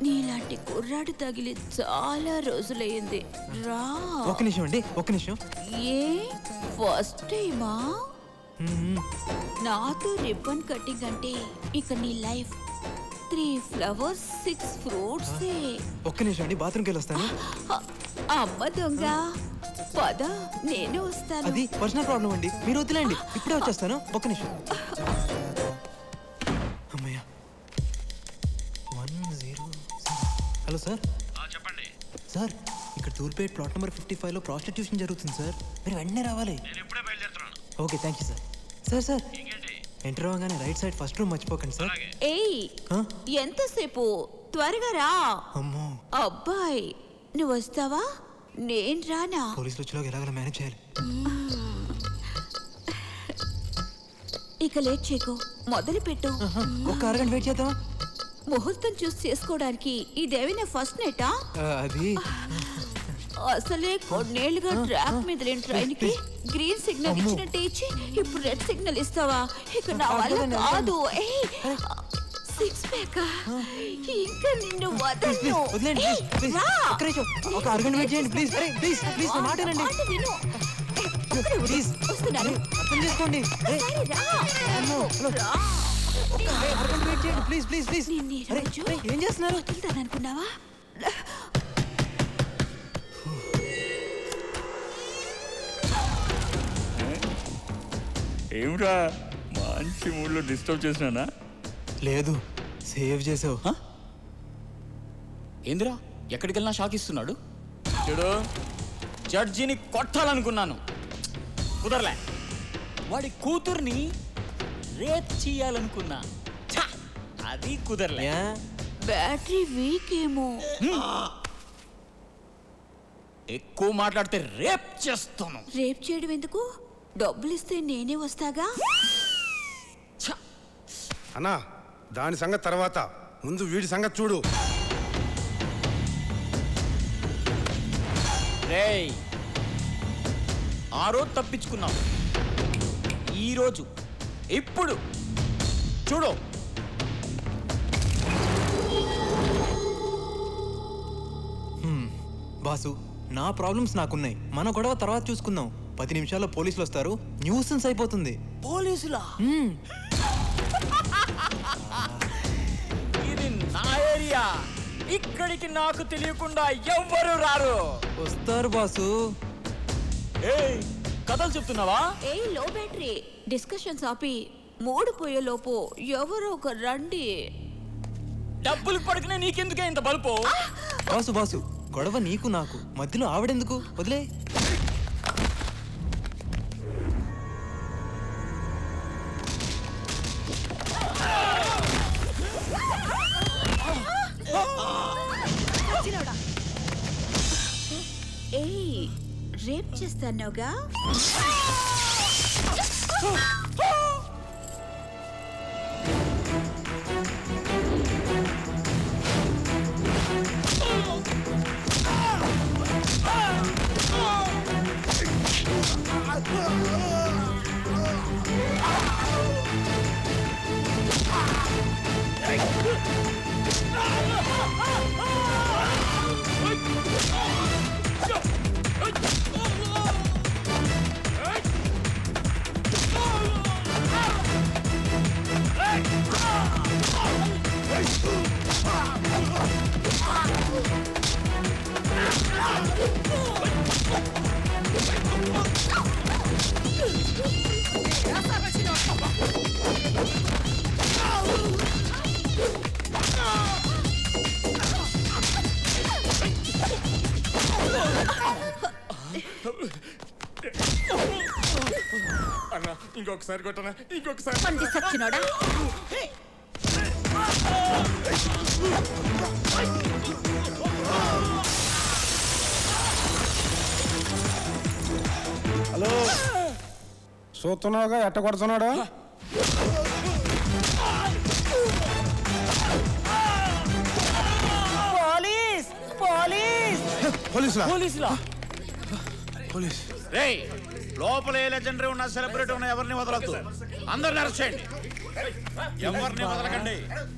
B: నీలాంటి కుర్రాడు తగిలి చాలా రోజులయ్యింది, రా.
C: ఒక్క నిమిషం అండి, ఒక్క నిమిషం.
B: ఏ ఫస్ట్ టైమా? నాతో రిబ్బన్ కటింగ్ అంటే ఇక నీ లైఫ్ 3 flowers 6 fruits.
C: ఒక్క నిమిషం అండి, బాత్రూమ్కి వెళ్ళి వస్తాను.
B: అమ్మ దొంగ, పద నేను వస్తాను.
C: అది పర్సనల్ ప్రాబ్లం అండి, మీరు వదిలేండి, ఇప్పుడే వచ్చేస్తాను. ఒక్క నిమిషం. అమ్మయ్య. 100. Hello sir.
N: చెప్పండి
C: సార్, ఇక్కడ తూర్పేట్ ప్లాట్ నెంబర్ 55లో ప్రాస్టిట్యూషన్ జరుగుతుంది సార్, మీరు వెంటనే రావాలి.
N: నేను ఇప్పుడే బయలుదేరుతున్నాను.
C: Okay thank you sir. Sir sir enter అవ్వగానే రైట్ సైడ్ ఫస్ట్ రూమ్ మర్చిపోకండి సార్.
B: ఏయ్ ఎంతసేపు, త్వరగా రా.
C: అమ్మో
B: అబ్బాయి నువ్వు వస్తావా, నేను రానా?
C: పోలీసులు వచ్చేలాగా ఎలాగైనా మేనేజ్ చేయాలి.
B: ఇక లేట్ చేయకు, మొదలు పెట్టు.
C: ఒక అరగంట వెయిట్ చేద్దాం.
B: ముహూర్తం చూసి చేసుకోవడానికి ఇదేమైనా ఫస్ట్ నైటా?
C: అది
B: అసలే కొన్నేళ్లుగా ట్రాక్ మీద లేని ట్రైన్ కి గ్రీన్ సిగ్నల్ ఇచ్చినట్టే ఇచ్చి ఇప్పుడు రెడ్ సిగ్నల్ ఇస్తావా? ఇక నా వల్ల కాదు. సిక్స్ ప్యాక్ ఇంకా నిన్ను వదలను.
C: ఒక అరగంట వెయిట్ చేయండి ప్లీజ్. ప్లీజ్ ప్లీజ్ మాట్లాడండి ప్లీజ్.
B: వస్తున్నాను,
C: అర్థం చేసుకోండి. ఒక అరగంట వెయిట్ చేయండి ప్లీజ్ ప్లీజ్ ప్లీజ్. ఏం చేస్తున్నారు?
B: వదులుతాను అనుకున్నావా?
M: ఏమిరా మంచి మూడ్లో డిస్టర్బ్ చేసినానా?
C: లేదు, సేవ్ చేసావు.
M: ఏందిరా ఎక్కడికి వెళ్ళినా షాక్ ఇస్తున్నాడు. చూడు, జడ్జిని కొట్టాలనుకున్నాను, కుదరలే. వాడి కూతుర్ని రేప్ చేయాలనుకున్నా, అది కుదరలే.
B: బ్యాటరీ వీక్ ఏమో.
M: ఎక్కువ మాట్లాడితే రేప్ చేస్తాను.
B: రేప్ చేయడం ఎందుకు, డబ్బులు ఇస్తే నేనే వస్తాగా.
Q: అన్నా దాని సంగతి తర్వాత, ముందు వీడి సంగతి చూడు.
M: రేయ్, ఆ రోజు తప్పించుకున్నాం, ఈ రోజు ఇప్పుడు చూడు.
C: బాసు నా ప్రాబ్లమ్స్ నాకున్నాయి. మన గొడవ తర్వాత చూసుకుందాం. 10 నిమిషాల్లో పోలీసులు వస్తారు, న్యూసెన్స్ అయిపోతుంది.
M: పోలీసులా? ఇది నా ఏరియా, ఇక్కడికి నాకు తెలియకుండా ఎవ్వరు రారు.
C: వస్తారు బాసు.
M: ఏయ్, కథలు చెప్తున్నావా?
B: ఏ లో బ్యాటరీ డిస్కషన్స్ ఆపి మూడు పోయే లోపు ఎవరో ఒక రండి.
M: డబ్బులు పడుకునే నీకెందుకే ఇంత బలుపు?
C: బాసు బాసు, గొడవ నీకు నాకు మధ్యలో ఆవిడెందుకు? వదిలే.
B: ఏయ్, రేప్ చేస్తానోగా?
J: అన్నా ఇంకొకసారి కొట్టనా, ఇంకొకసారి.
B: సచ్చినోడా,
Q: హలో, చూస్తున్నావుగా ఎట్ట కొడుతున్నాడు?
K: పోలీస్ పోలీస్
Q: పోలీసులా?
M: పోలీసులా?
Q: పోలీస్.
N: రేయ్, లోపల ఏ లెజెండరీ ఉన్నా, సెలబ్రిటీ ఉన్నా ఎవరిని వదలొద్దు. అందరిని అరెస్ట్ చేయండి. ఎవరిని వదలకండి.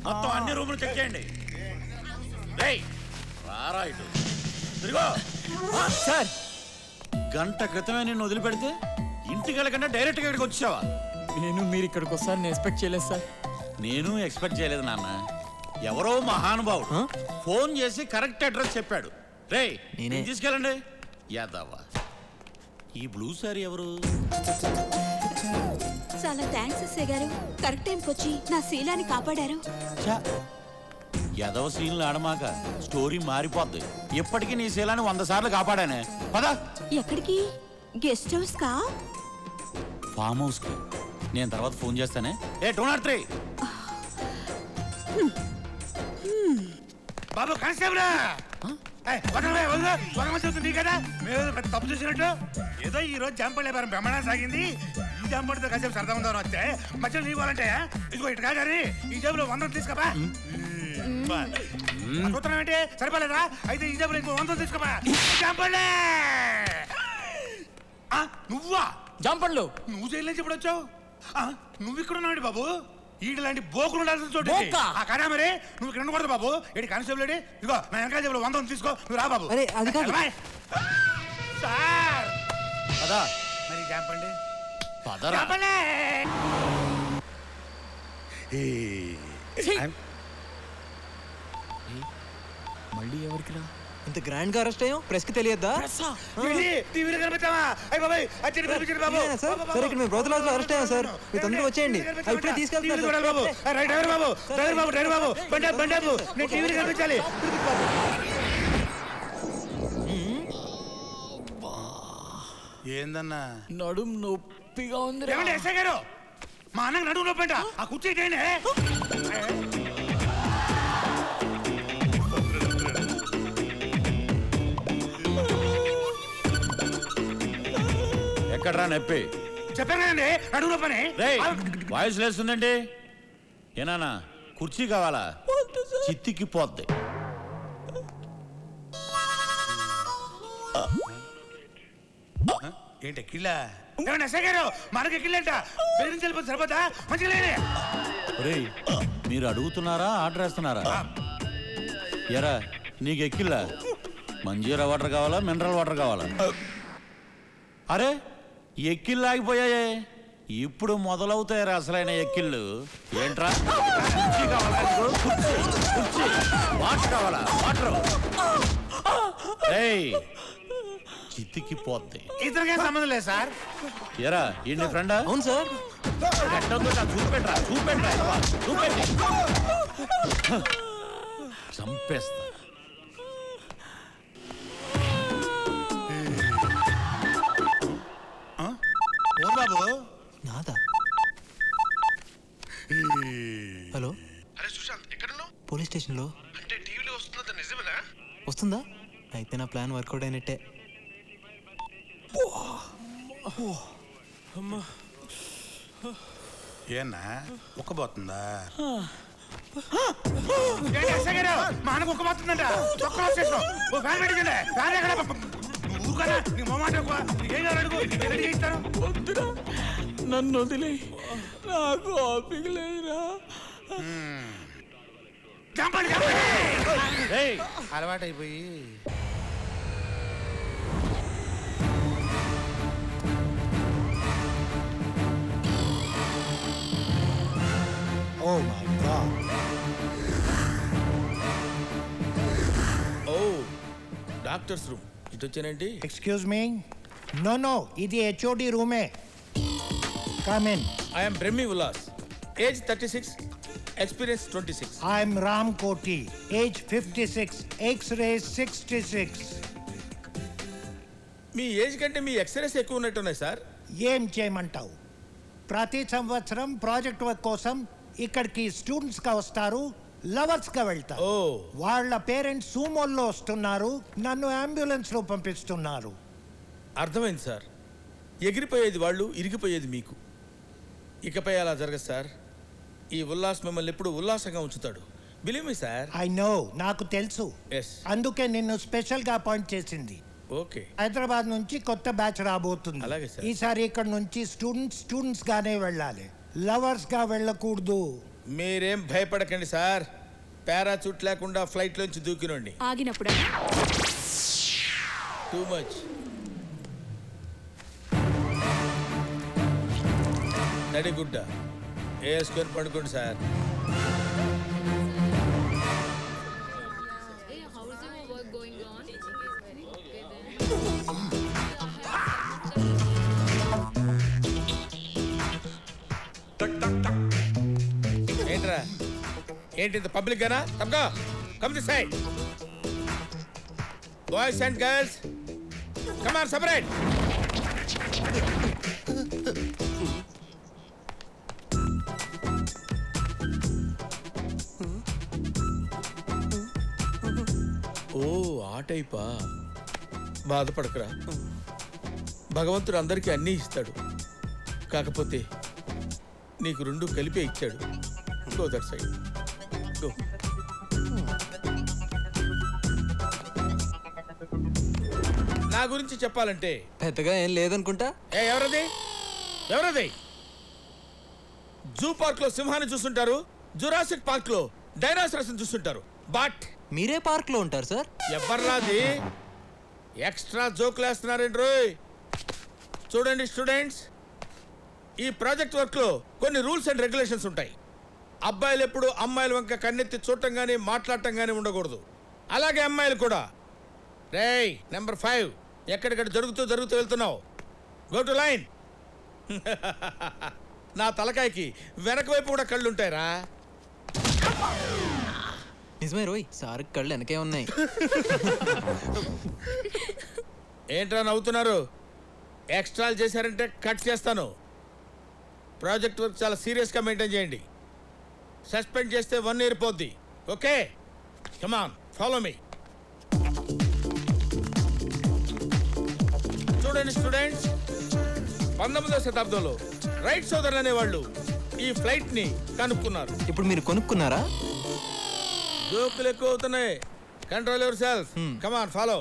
N: మొత్తం అన్ని రూములు చెక్ చేయండి. రేయ్, రారా ఇటు. తిరుగో.
M: సార్,
N: గంట క్రితమే నిన్ను వదిలిపెడితే ఇంటికి వెళ్ళకుండా డైరెక్ట్గా ఇక్కడికి వచ్చావా?
M: మీరు ఇక్కడికి వస్తారని ఎక్స్పెక్ట్ చేయలేదు సార్.
N: నేను ఎక్స్పెక్ట్ చేయలేదు నాన్న. ఎవరో మహానుభావుడు ఫోన్ చేసి కరెక్ట్ అడ్రస్ చెప్పాడు. రేయ్, నేను తీసుకెళ్ళండి. యాదవ్వా, ఈ బ్లూ సారీ ఎవరు?
B: చాలా థ్యాంక్స్ ఎస్ఐ గారు, కరెక్ట్ టైంకి వచ్చి నా శీలాన్ని కాపాడారు.
N: యాదవ సీన్లు ఆడమాక, స్టోరీ మారిపోద్ది. ఇప్పటికీ నీ శీలాన్ని 100 సార్లు కాపాడానే. పదా.
B: ఎక్కడికి? గెస్ట్ హౌస్ కా?
N: ఫామ్ హౌస్ కి. నేను తర్వాత ఫోన్ చేస్తానే. ఏ 203.
I: బాబు కానిస్టేబుల్, చెప్తుంది కదా మీరు పెద్ద తప్పు చేసినట్టు. ఏదో ఈ రోజు జాంపల్ వ్యాపారం బ్రహ్మాండం సాగింది. ఈ జాంపడితో కాసేపు సరదా ఉందామని వస్తే మధ్యలో నీ ఇవ్వాలంటే ఇదిగో ఇటు కాదు, ఈ జేబులో 100 తీసుకోపా. చూస్తున్నాం ఏంటి, సరిపోలేదా? అయితే ఈ జేబులో ఇంకో 100 తీసుకోపా. జాంపళ్ళే. నువ్వా
M: జాంపళ్ళు?
I: నువ్వు జైలు నుంచి ఇప్పుడు వచ్చావు? నువ్వు ఇక్కడ ఉన్నావు బాబు? ఈడు లాంటి బోకులు ఉండాల్సిన చోటు కదా. మరి నువ్వు ఇక్కడ ఉండకూడదు బాబు. ఏంటి కానిస్టేబుల్ లేడి? ఇదిగో నా వెనకాల జేబులో 100 తీసుకో. నువ్వు రా బాబు. సార్
N: పదా.
I: మరి జాంపండి.
N: పదరా.
C: మళ్ళీ ఎవరికి రా? ఇంత గ్రాండ్ గా అరెస్ట్ అయ్యాం, ప్రెస్ కి తెలియద్దా?
I: టీవీలో కనిపెట్టావా? అయ్య బాబాయ్, అచ్చడి పంపించండి బాబు.
C: సార్, ఇక్కడ మేము బ్రోతలాజ్ లో అరెస్ట్ అయ్యాం సార్. మీరు తొందరగా వచ్చేయండి. ఇప్పుడే తీసుకెళ్తాను
I: బాబు. డ్రైవర్ బాబు, డ్రైవర్ బాబు, డ్రైవర్ బాబు, బండి బండి. నేను టీవీలో కనిపించాలి. ఏందన్నా
M: నడుం నొప్పిగా ఉంది.
I: ఏమండి ఎస్ఐ గారు, మా అన్నకు నడుము నొప్పి అంట. ఆ కుర్చీ ఏంటి?
N: ఎక్కడ్రా నొప్పి?
I: చెప్పాను కదండి నడుము నొప్పని.
N: వాయిస్ లేస్తుందండి. ఏనానా కుర్చీ కావాలా? చిత్తికి పోద్ది.
I: ఏంటి కిళ్ళ? ఏమండి ఎస్ఐ గారు, మనకి కిళ్ళంట. బెదిరించి వెళ్ళిపోతే సరిపోతా? మంచిగా లేని.
N: మీరు అడుగుతున్నారా, ఆర్డర్ వేస్తున్నారా? ఎరా నీకు ఎక్కిల్లా? మంజీరా వాటర్ కావాలా మినరల్ వాటర్ కావాలా? అరే ఎక్కిళ్ళు ఆగిపోయాయే, ఇప్పుడు మొదలవుతాయి అసలైన ఎక్కిళ్ళు. ఏంట్రా కుర్చీ కావాలా? కుర్చీ కుర్చీ. వాటర్ కావాలా? వాటర్. చిత్తికి పోద్ది.
R: ఇతనికే సంబంధం లేదు సార్.
N: ఎరా ఈ ఫ్రెండా?
C: అవును సార్.
N: చూపెట్రా చూపెట్రా చూపెట్టి చంపేస్తా.
R: బాబు
C: నాదా? హలో.
Q: అరే సుశాంత్ ఎక్కడున్నావు?
C: పోలీస్ స్టేషన్లో.
Q: అంటే టీవీలో వస్తుందా? నిజమేనా?
C: వస్తుందా? అయితే నా ప్లాన్ వర్కౌట్ అయినట్టే.
Q: ఏనా ఒక్కబోతుందా?
R: మానకు ఒక్క పోతుందంట.
M: నన్ను వదిలే, నాకు ఓపిక లేదురా.
R: అలవాటైపోయి
E: oh my god.
J: Oh doctors room ఇటు వచ్చానండి.
R: Excuse me. నో నో, ఇది హెచ్ఓడి రూమే. Come in.
J: I am Brahmi Ullas, age 36, experience 26.
R: I'm Ram Koti, age 56, x ray 66.
J: Me age కంటే మీ ఎక్స్రేస్ ఎక్కువ ఉన్నట్టున్నాయి సార్.
R: ఏం చేయమంటావు? ప్రతి సంవత్సరం ప్రాజెక్ట్ వర్క్ కోసం ఇక్కడికి స్టూడెంట్స్ గా వస్తారు, లవర్స్ గా వెళ్తారు. వాళ్ళ పేరెంట్స్ సూమోల్లో వస్తున్నారు, నన్ను అంబులెన్స్ లో పంపిస్తున్నారు.
J: అర్థమైంది సార్. ఎగిరిపోయేది వాళ్ళు, ఇరిగిపోయేది మీకు. ఇకపై అలా జరగదు సార్. ఈ ఉల్లాస్ మిమ్మల్ని ఎప్పుడు ఉల్లాసంగా ఉంచుతాడు. Believe me sir.
R: I know, నాకు తెలుసు.
J: ఎస్.
R: అందుకే నిన్ను స్పెషల్ గా అపాయింట్ చేసింది.
J: ఓకే.
R: హైదరాబాద్ నుంచి కొత్త బ్యాచ్ రాబోతుంది.
J: అలాగే సార్.
R: ఈసారి ఇక్కడ నుంచి స్టూడెంట్స్ గానే వెళ్ళాలి, లవర్స్ గా వెళ్ళకూడదు.
J: మీరేం భయపడకండి సార్. పారాచూట్ లేకుండా ఫ్లైట్ లోంచి దూకినండి.
B: ఆగినప్పుడు
J: టూ మచ్. నడి గుడ్డ వేసుకొని పడుకోండి సార్. ఏంట్రా ఏంటి పబ్లిక్ గానా? తప్పగా come this side. Boys and girls come on separate. Oh ఆ టైపా? బాధపడకరా, భగవంతుడు అందరికీ అన్నీ ఇస్తాడు. కాకపోతే నీకు రెండు కలిపే ఇచ్చాడు. Go that side, go. నా గురించి చెప్పాలంటే
C: పెద్దగా ఏం లేదనుకుంటా.
J: ఎవరది ఎవరది? జూ పార్క్ లో సింహాన్ని చూస్తుంటారు, జురాసిక్ పార్క్ లో డైనోసార్స్ చూస్తుంటారు. బట్
C: మీరే పార్క్ లో ఉంటారు సార్.
J: ఎవర్రాది ఎక్స్ట్రా జోకులు వేస్తున్నారండి రోయ్. చూడండి స్టూడెంట్స్, ఈ ప్రాజెక్ట్ వర్క్ లో కొన్ని రూల్స్ అండ్ రెగ్యులేషన్స్ ఉంటాయి. అబ్బాయిలు ఎప్పుడు అమ్మాయిల వంక కన్నెత్తి చూడటం కానీ మాట్లాడటం కానీ ఉండకూడదు. అలాగే అమ్మాయిలు కూడా. రేయ్ నెంబర్ 5, ఎక్కడిక్కడ జరుగుతూ వెళ్తున్నావు. Go to line. నా తలకాయకి వెనక వైపు కూడా కళ్ళు ఉంటాయిరా.
C: నిజమే రోయ్, సార్ కళ్ళు వెనకే ఉన్నాయి.
J: ఏంట్రా నవ్వుతున్నారు? ఎక్స్ట్రాలు చేశారంటే కట్ చేస్తాను. ప్రాజెక్ట్ వర్క్ చాలా సీరియస్గా మెయింటైన్ చేయండి. సస్పెండ్ చేస్తే 1 year పోద్ది. Okay, come on follow me. చూడండి స్టూడెంట్స్, 19వ శతాబ్దంలో రైట్ సోదరులు అనేవాళ్ళు ఈ ఫ్లైట్ ని కనుక్కున్నారు.
C: ఇప్పుడు మీరు కొనుక్కున్నారా?
J: జోకులు ఎక్కువ అవుతున్నాయి. Control yourself. Come on follow.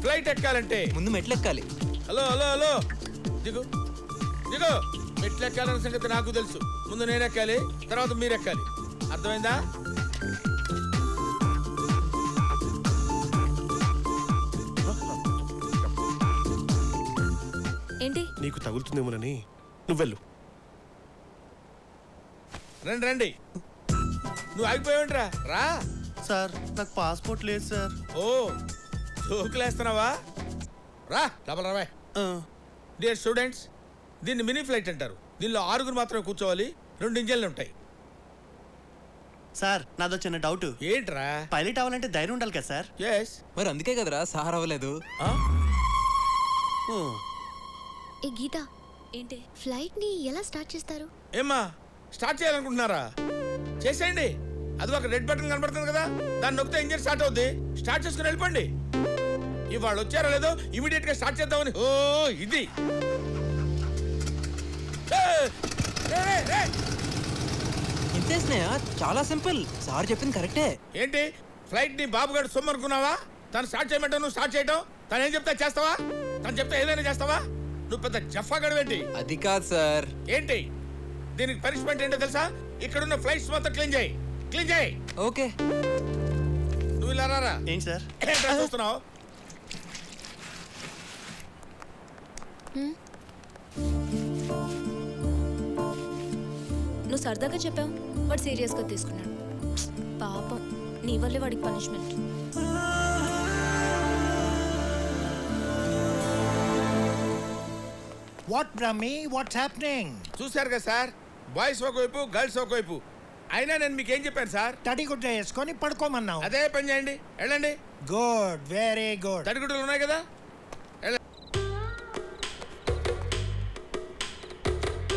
J: Flight ఎక్కాలంటే
C: ముందు మెట్లు ఎక్కాలి.
J: హలో హలో హలో, దిగు దిగు. మెట్లు ఎక్కాలన్న సంగతి నాకు తెలుసు. ముందు నేను ఎక్కాలి, తర్వాత మీరు ఎక్కాలి. అర్థమైందా?
H: ఏంటి?
I: నీకు తగులుతుందేమోనని నువ్వు వెళ్ళు.
J: రండి రండి. నువ్వు ఆగిపోయావుంట్రా, రా.
L: సార్ నాకు పాస్పోర్ట్ లేదు సార్.
J: ఓ జోకులేస్తున్నావా? రా డబల్ రావా. డియర్ స్టూడెంట్స్, దీన్ని మినీ ఫ్లైట్ అంటారు. దీనిలో 6 మాత్రమే కూర్చోవాలి. 2 ఇంజన్లు ఉంటాయి.
L: సార్ నాదో చిన్న డౌట్.
J: ఏంట్రా?
L: పైలట్ అవ్వాలంటే ధైర్యం ఉండాలి కదా సార్?
J: ఎస్.
C: మరి అందుకే కదరా సార్ అవ్వలేదు.
F: ఏ గీత,
H: ఏంటి?
F: ఫ్లైట్ ని ఎలా స్టార్ట్ చేస్తారు?
J: ఏమ్మా స్టార్ట్ చేయాలనుకుంటున్నారా? చేసేయండి. అది ఒక రెడ్ బటన్ కనబడుతుంది కదా, దాన్ని నొక్కితే ఇంజిన్ స్టార్ట్ అవుద్ది. స్టార్ట్ చేసుకుని వెళ్ళిపోండి. ఇవాళ వచ్చారో లేదో ఇమీడియట్ గా స్టార్ట్ చేద్దామని. ఓ ఇది
C: ఇంతేసినాయా? చాలా సింపుల్. సార్ చెప్పింది కరెక్టే.
J: ఏంటి ఫ్లైట్ ని బాబు గారు సొమ్ము అనుకున్నావా? తను స్టార్ట్ చేయమంటావు, నువ్వు స్టార్ట్ చేయటం. తను ఏం చెప్తా చేస్తావా? తను చెప్తే ఏదైనా చేస్తావా? నువ్వు పెద్ద జఫా గడవేంటి?
C: అది కాదు సార్.
J: ఏంటి దీనికి పనిష్మెంట్ ఏంటో తెలుసా? ఇక్కడున్న ఫ్లైట్స్ మొత్తం క్లీన్ చేయి. క్లీన్ చేయి.
C: ఓకే.
J: నువ్వు ఇలా రారా.
L: ఏంటి సార్?
J: ఏంట్రా చూస్తున్నావు?
H: నువ్వు సరదాగా చెప్పావు, వాడు సీరియస్గా తీసుకున్నాడు. పాపం, నీ వల్లే వాడికి punishment.
R: What Brahmi, what's happening?
J: చూశారు కదా సార్, బాయ్స్ ఒకవైపు గర్ల్స్ ఒకవైపు. అయినా నేను మీకు ఏం చెప్పాను సార్?
R: తడిగుడ్డ వేసుకొని పడుకోమన్నావు.
J: అదే పని చేయండి, వెళ్ళండి.
R: Good, very good.
J: తడిగుడ్డలు ఉన్నాయి కదా.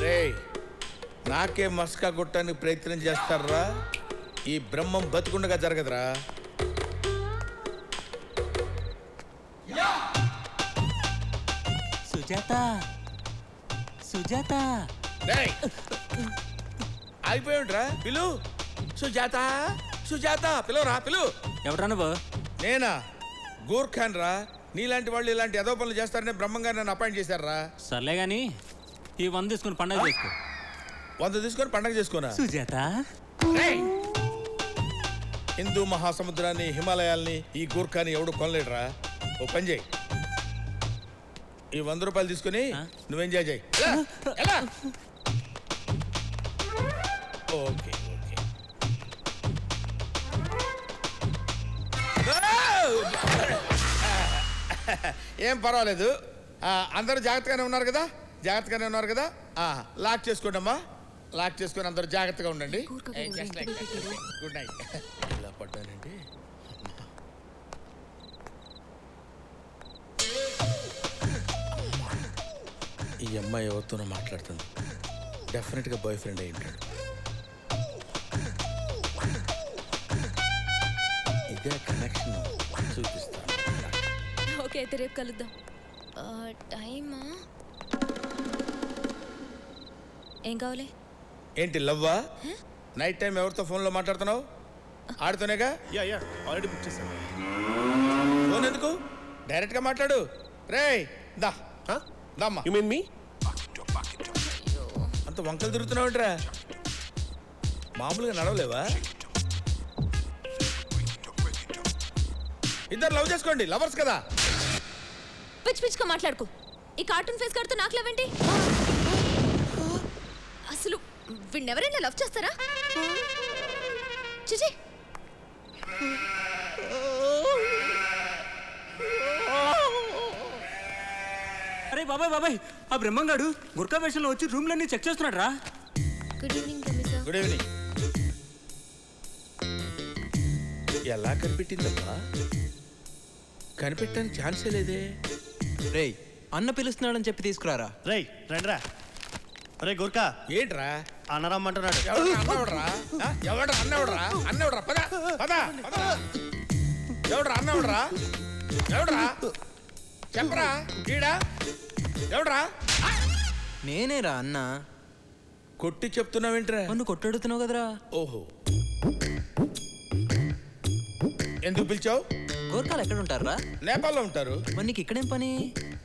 J: రేయ్, నాకే మస్కా కొట్టడానికి ప్రయత్నం చేస్తారా? ఈ బ్రహ్మం బతుకుండగా జరగదురా.
M: సుజాత, సుజాత.
J: రేయ్ ఆగిపోయాడురా. పిలు సుజాత, సుజాత పిలువరా, పిలు.
M: ఎవరా నువ్వు?
J: నేనా? గూర్ఖాన్ రా. నీలాంటి వాళ్ళు ఇలాంటి ఎదో పనులు చేస్తారని బ్రహ్మంగా నన్ను అపాయింట్ చేశారా?
M: సర్లే గాని ఈ 100 తీసుకుని పండగ చేసుకో.
J: 100 తీసుకొని పండగ చేసుకోనా?
M: సుజాత,
J: హిందూ మహాసముద్రాన్ని, హిమాలయాల్ని ఈ గూర్ఖాని ఎవడు కొనలేడురా. ఓ పని చేయి, ఈ 100 రూపాయలు తీసుకుని నువ్వు ఎంజాయ్ చేయి. Okay okay. ఏం పర్వాలేదు. అందరూ జాగ్రత్తగానే ఉన్నారు కదా? జాగ్రత్తగానే ఉన్నారు కదా? లాక్ చేసుకోండి అమ్మా. లాక్ చేసుకొని అందరూ జాగ్రత్తగా ఉండండి. Good night. ఇలా పడ్డానండి. ఈ అమ్మాయి ఎవరితోనో మాట్లాడుతుంది. డెఫినెట్గా బాయ్ ఫ్రెండ్ అయి ఉంటాడు. ఇదే కనెక్షన్ చూపిస్తాను.
H: ఓకే, అయితే రేపు కలుద్దాం.
F: టైమా?
H: ఏం కావాలి?
J: ఏంటి లవ్వా? నైట్ టైం ఎవరితో ఫోన్లో మాట్లాడుతున్నావు? ఆడుతూనేగా.
I: యా ఆల్రెడీ బుక్ చేశాను.
J: ఫోన్ ఎందుకు? డైరెక్ట్గా మాట్లాడు. రేయ్ దా దమ్మా.
I: యు మీన్ మీ?
J: అంత వంకలు తిరుగుతున్నావుంట్రా. మామూలుగా నడవలేవా? ఇద్దరు లవ్ చేసుకోండి, లవర్స్ కదా.
H: పిచ్చి పిచ్చిగా మాట్లాడుకో. ఈ కార్టూన్ ఫేస్ కడుతూ నాకు లవ్ ఏంటి? అసలు వీడిని ఎవరైనా లవ్ చేస్తారా? చిచి.
M: అరే బాబాయ్ బాబాయ్, ఆ బ్రహ్మంగాడు గుర్కా వేషంలో వచ్చి రూమ్లన్నీ చెక్ చేస్తున్నాడు రా.
F: గుడ్ ఈవినింగ్ కమిసా.
J: Good evening. ఎలా కనిపెట్టిందమ్మా? కనిపెట్టడానికి ఛాన్సే లేదే.
C: రేయ్, అన్న పిలుస్తున్నాడని చెప్పి తీసుకురారా.
L: రేయ్ రండిరా. రే గుర్కా,
J: ఏంట్రా
L: అన్నరమ్మంటున్నాడు.
J: అన్నవడరా? అన్నవడరా? అన్నవడరా? పద పద పద. ఎవడరా అన్నవడరా? ఎవడరా చెప్పరా? ఈడా ఎవడరా?
C: నేనేరా అన్న.
J: కొట్టి చెప్తున్నావేంట్రా?
C: నువ్వు కొట్టడుతున్నావు కదరా.
J: ఓహో, ఎందుకు పిలిచావు?
C: గోర్ఖాలు ఎక్కడ ఉంటారా?
J: నేపాల్లో ఉంటారు.
C: మరి నీకు ఇక్కడేం పని?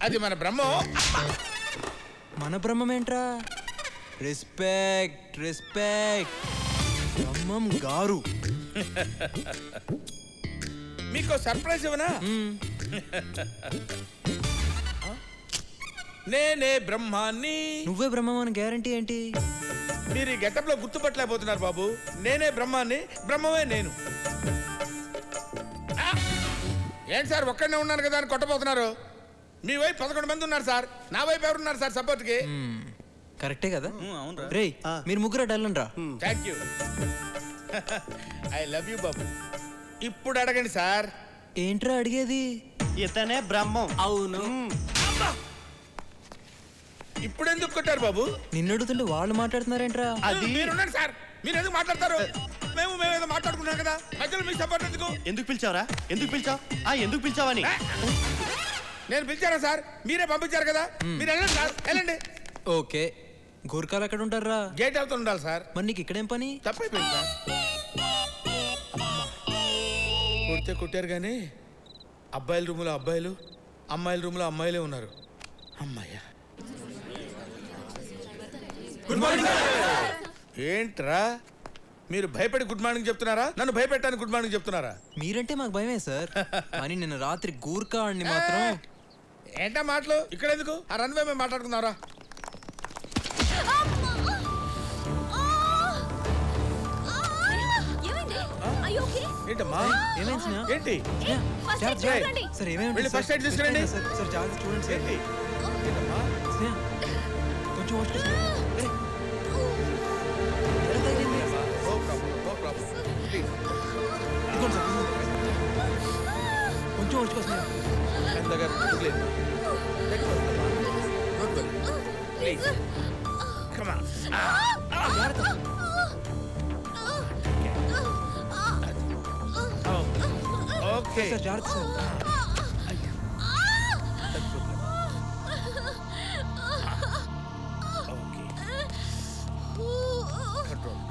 J: అది మన బ్రహ్మం.
C: మన బ్రహ్మం ఏంట్రా? Respect respect. బ్రహ్మం గారు.
J: మీకు సర్ప్రైజ్ ఇవ్వనా? నేనే బ్రహ్మాన్ని.
C: నువ్వే బ్రహ్మం గ్యారంటీ ఏంటి?
J: మీరు ఈ గెటప్ లో గుర్తుపట్టలేకపోతున్నారు బాబు. నేనే బ్రహ్మాన్ని, బ్రహ్మమే నేను. ఏంటి సార్ ఒక్కడనే ఉన్నాను కదా అని కొట్టబోతున్నారు? మీ వైపు 11 మంది ఉన్నారు సార్, నా వైపు ఎవరున్నారు సార్ సపోర్ట్ కి?
C: కరెక్టే కదా? రే మీరు ముగ్గురు డల్లండి రా.
J: Thank you. I love you బాబు. ఇప్పుడు అడగండి సార్.
C: ఏంట్రా అడిగేది?
L: ఇతనే బ్రహ్మం.
G: అవును.
J: ఇప్పుడు ఎందుకు కొట్టారు బాబు?
C: నిన్ను అడుగుతుంటే వాళ్ళు మాట్లాడుతున్నారేంట్రా?
J: అది మీరున్నాడు సార్, మీరు ఎందుకు మాట్లాడతారు? మేము ఏదో మాట్లాడుకున్నాం కదా, మధ్యలో మీ సపోర్ట్ ఎందుకు?
L: ఎందుకు పిలిచావరా? ఎందుకు పిలిచావు? ఎందుకు పిలిచావని
J: నేను పిలిచారా సార్? మీరే పంపించారు కదా, మీరు వెళ్ళండి సార్, వెళ్ళండి.
C: ఓకే, గోర్ఖాలు ఎక్కడ ఉంటారా?
J: గేట్ అవుతూ ఉండాలి సార్.
C: మరి నీకు ఇక్కడేం పని?
J: తప్పైపోయింది సార్. కొడితే కొట్టారు కానీ అబ్బాయిల రూములో అబ్బాయిలు, అమ్మాయిల రూములో అమ్మాయిలే ఉన్నారు. అమ్మాయ్యా. Good morning. ఏంట్రా మీరు భయపడి గుడ్ మార్నింగ్ చెప్తున్నారా? నన్ను భయపెట్టడానికి గుడ్ మార్నింగ్ చెప్తున్నారా?
C: మీరంటే మాకు భయమే సార్. కానీ నిన్న రాత్రి గూర్ఖా ఆడిని మాత్రం.
J: ఏంటా మాటలు? ఇక్కడ ఎందుకు? ఆ రన్వే మేము మాట్లాడుకున్నారా? ఏంటమ్మా ఏంటి?
C: సార్ ఏమేమి
J: వెళ్ళి ఫస్ట్ ఎయిడ్ తీసుకురండి.
C: సార్ జాగ్రత్త చూడండి సార్.
J: ఏంటమ్మా?
C: కొంచెం కొంచెం వచ్చుకోసం
J: please come on. Okay
C: sir జాగ్రత్త sir.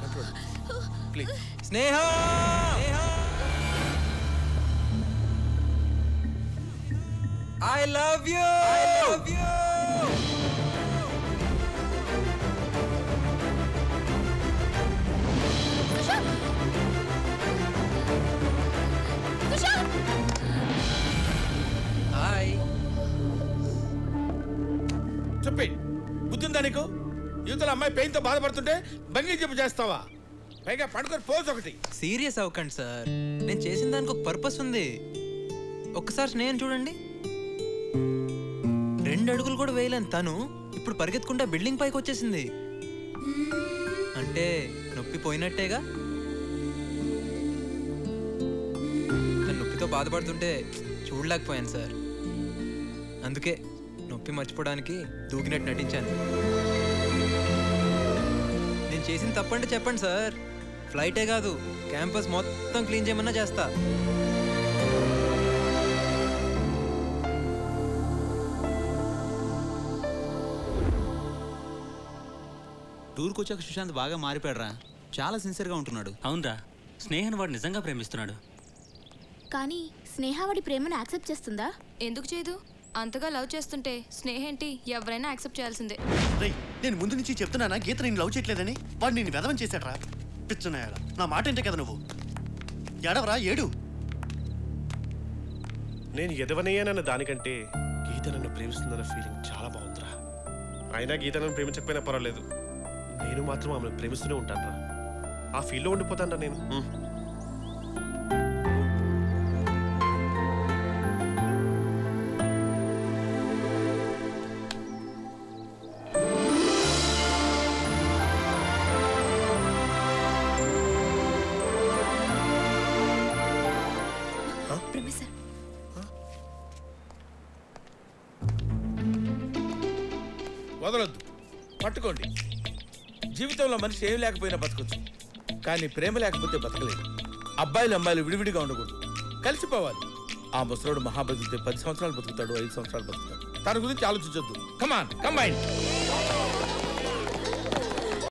J: Control please.
C: Sneha I love you. I love you. Hi.
J: చెప్పి బుద్ధిందా నీకు? యువతల అమ్మాయి పెయిన్ తో బాధపడుతుంటే బంగి చెప్పు చేస్తావా? పైగా పడుకొని పోజ్ ఒకటి.
C: సీరియస్ అవ్వకండి సార్, నేను చేసిన దానికి ఒక పర్పస్ ఉంది. ఒక్కసారి స్నేహం చూడండి. 2 అడుగులు కూడా వేయలేని తను ఇప్పుడు పరిగెత్తుకుంటే బిల్డింగ్ పైకి వచ్చేసింది. అంటే నొప్పి పోయినట్టేగా. తను నొప్పితో బాధపడుతుంటే చూడలేకపోయాను సార్. అందుకే నొప్పి మర్చిపోవడానికి దూకినట్టు నటించాను. నేను చేసిన తప్పంటే చెప్పండి సార్. ఫ్లైటే కాదు, క్యాంపస్ మొత్తం క్లీన్ చేయమన్నా చేస్తా.
D: టూర్కి వచ్చాక సుశాంత్ బాగా మారిపోయాడురా. చాలా సిన్సియర్గా ఉంటున్నాడు.
G: అవునరా, స్నేహన్ వాడు నిజంగా ప్రేమిస్తున్నాడు.
F: కానీ స్నేహ వాడి ప్రేమను యాక్సెప్ట్ చేస్తుందా?
S: ఎందుకు చేయదు? అంతగా లవ్ చేస్తుంటే స్నేహ ఏంటి, ఎవరైనా యాక్సెప్ట్ చేయాల్సిందే.
L: రేయ్, నేను ముందు నుంచి చెప్తున్నానా గీత నేను లవ్ చేయట్లేదని? వాడు నేను వెదవం చేశాడ్రా. పిచ్చున్నాయాడా, నా మాట ఏంటే కదా నువ్వు. ఏడవరా, ఏడు.
I: నేను ఎదవనయ్యానన్న దానికంటే గీత నన్ను ప్రేమిస్తుందన్న ఫీలింగ్ చాలా బాగుందిరా. అయినా గీత నన్ను ప్రేమించకపోయినా పర్వాలేదు, నేను మాత్రం ఆమెను ప్రేమిస్తూనే ఉంటాను రా. ఆ ఫీల్లో ఉండిపోతాను రా నేను.
J: వదలొద్దు, పట్టుకోండి. జీవితంలో మనిషి ఏం లేకపోయినా బతకొచ్చు, కానీ ప్రేమ లేకపోతే బతకలేదు. అబ్బాయిలు అమ్మాయిలు విడివిడిగా ఉండకూడదు, కలిసిపోవాలి. ఆ ముసలోడు మహాబతితో 10 సంవత్సరాలు బతుకుతాడు, 5 సంవత్సరాలు బతుకుతాడు. తన గురించి ఆలోచించొద్దు. కమాన్ కంబైన్.